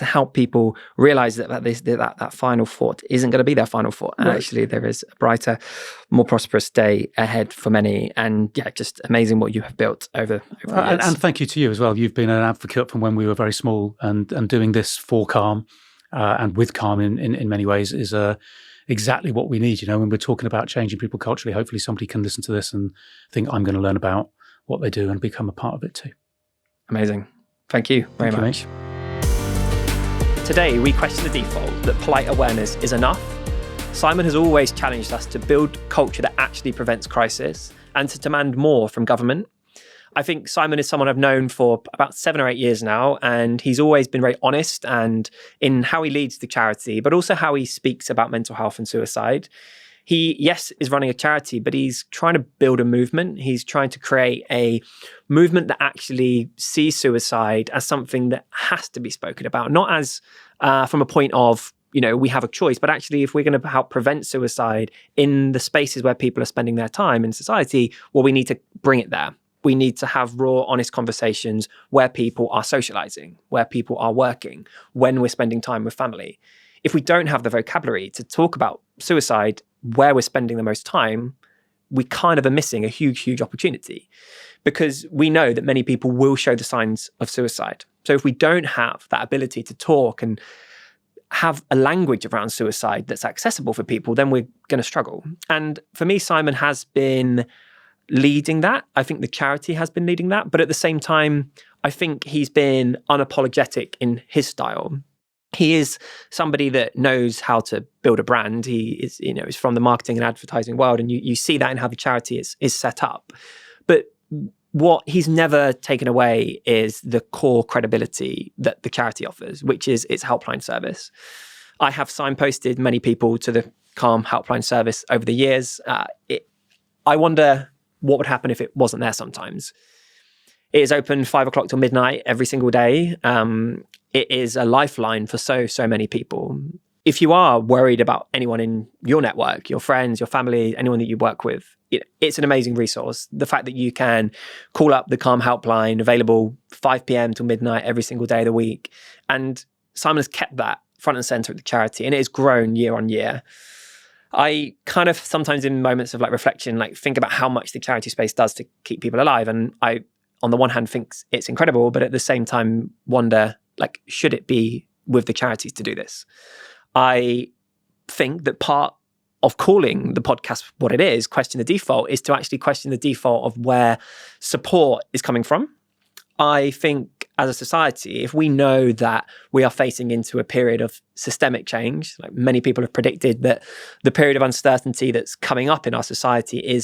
help people realize that final thought isn't going to be their final thought, and actually there is a brighter, more prosperous day ahead for many. And just amazing what you have built over the years. And thank you to you as well. You've been an advocate from when we were very small, and doing this for Calm and with Calm in many ways is exactly what we need. When we're talking about changing people culturally, hopefully somebody can listen to this and think, I'm going to learn about what they do and become a part of it too. Amazing. Thank you very much. Today, we question the default that polite awareness is enough. Simon has always challenged us to build culture that actually prevents crisis and to demand more from government. I think Simon is someone I've known for about 7 or 8 years now, and he's always been very honest and in how he leads the charity, but also how he speaks about mental health and suicide. He, is running a charity, but he's trying to build a movement. He's trying to create a movement that actually sees suicide as something that has to be spoken about, not as from a point of, we have a choice, but actually if we're going to help prevent suicide in the spaces where people are spending their time in society, well, we need to bring it there. We need to have raw, honest conversations where people are socializing, where people are working, when we're spending time with family. If we don't have the vocabulary to talk about suicide where we're spending the most time, we kind of are missing a huge, huge opportunity, because we know that many people will show the signs of suicide. So if we don't have that ability to talk and have a language around suicide that's accessible for people, then we're going to struggle. And for me, Simon has been leading that. I think the charity has been leading that. But at the same time, I think he's been unapologetic in his style. He is somebody that knows how to build a brand. He is, is from the marketing and advertising world. And you see that in how the charity is set up. But what he's never taken away is the core credibility that the charity offers, which is its helpline service. I have signposted many people to the Calm helpline service over the years. I wonder what would happen if it wasn't there sometimes. It is open 5 o'clock till midnight every single day. It is a lifeline for so many people. If you are worried about anyone in your network, your friends, your family, anyone that you work with, it's an amazing resource. The fact that you can call up the Calm helpline, available 5 p.m. till midnight every single day of the week. And Simon has kept that front and center at the charity, and it has grown year on year. I kind of sometimes in moments of reflection, think about how much the charity space does to keep people alive. And I, on the one hand, think it's incredible, but at the same time wonder, should it be with the charities to do this? I think that part of calling the podcast what it is, Question the Default, is to actually question the default of where support is coming from. I think as a society, if we know that we are facing into a period of systemic change, like many people have predicted that the period of uncertainty that's coming up in our society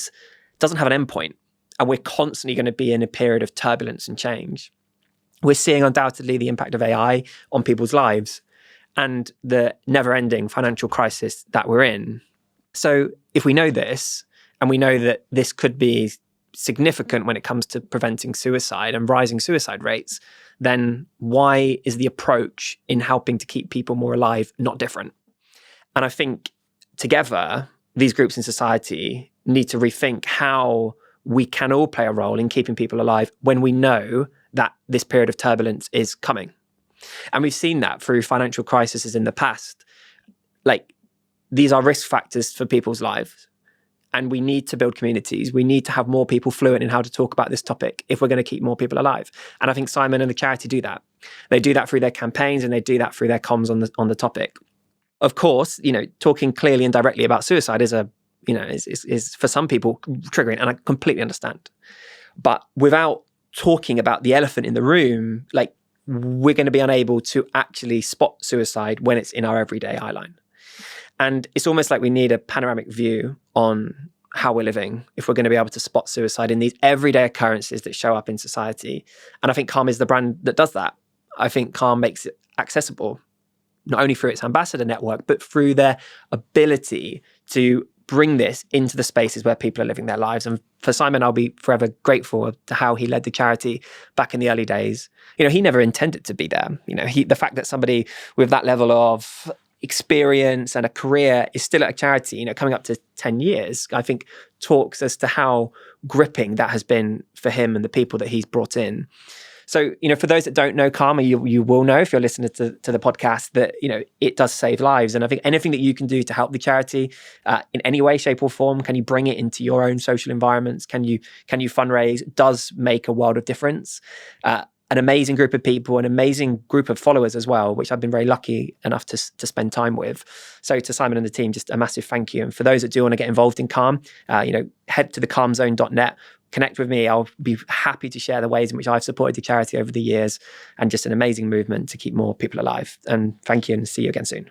doesn't have an endpoint, and we're constantly going to be in a period of turbulence and change. We're seeing undoubtedly the impact of AI on people's lives and the never-ending financial crisis that we're in. So if we know this, and we know that this could be significant when it comes to preventing suicide and rising suicide rates, then why is the approach in helping to keep people more alive not different? And I think together, these groups in society need to rethink how we can all play a role in keeping people alive when we know that this period of turbulence is coming. And we've seen that through financial crises in the past. These are risk factors for people's lives. And we need to build communities. We need to have more people fluent in how to talk about this topic if we're going to keep more people alive. And I think Simon and the charity do that. They do that through their campaigns, and they do that through their comms on the topic. Of course, talking clearly and directly about suicide is for some people triggering, and I completely understand. But without talking about the elephant in the room, we're going to be unable to actually spot suicide when it's in our everyday eye line. And it's almost like we need a panoramic view on how we're living if we're going to be able to spot suicide in these everyday occurrences that show up in society. And I think Calm is the brand that does that. I think Calm makes it accessible, not only through its ambassador network, but through their ability to bring this into the spaces where people are living their lives. And for Simon, I'll be forever grateful to how he led the charity back in the early days. He never intended to be there. The fact that somebody with that level of experience and a career is still at a charity, coming up to 10 years, I think talks as to how gripping that has been for him and the people that he's brought in. So, for those that don't know Calm, you will know if you're listening to the podcast that, it does save lives. And I think anything that you can do to help the charity in any way, shape or form, can you bring it into your own social environments? Can you fundraise? Does make a world of difference. An amazing group of people, an amazing group of followers as well, which I've been very lucky enough to spend time with. So to Simon and the team, just a massive thank you. And for those that do want to get involved in Calm, head to thecalmzone.net. Connect with me. I'll be happy to share the ways in which I've supported the charity over the years, and just an amazing movement to keep more people alive. And thank you, and see you again soon.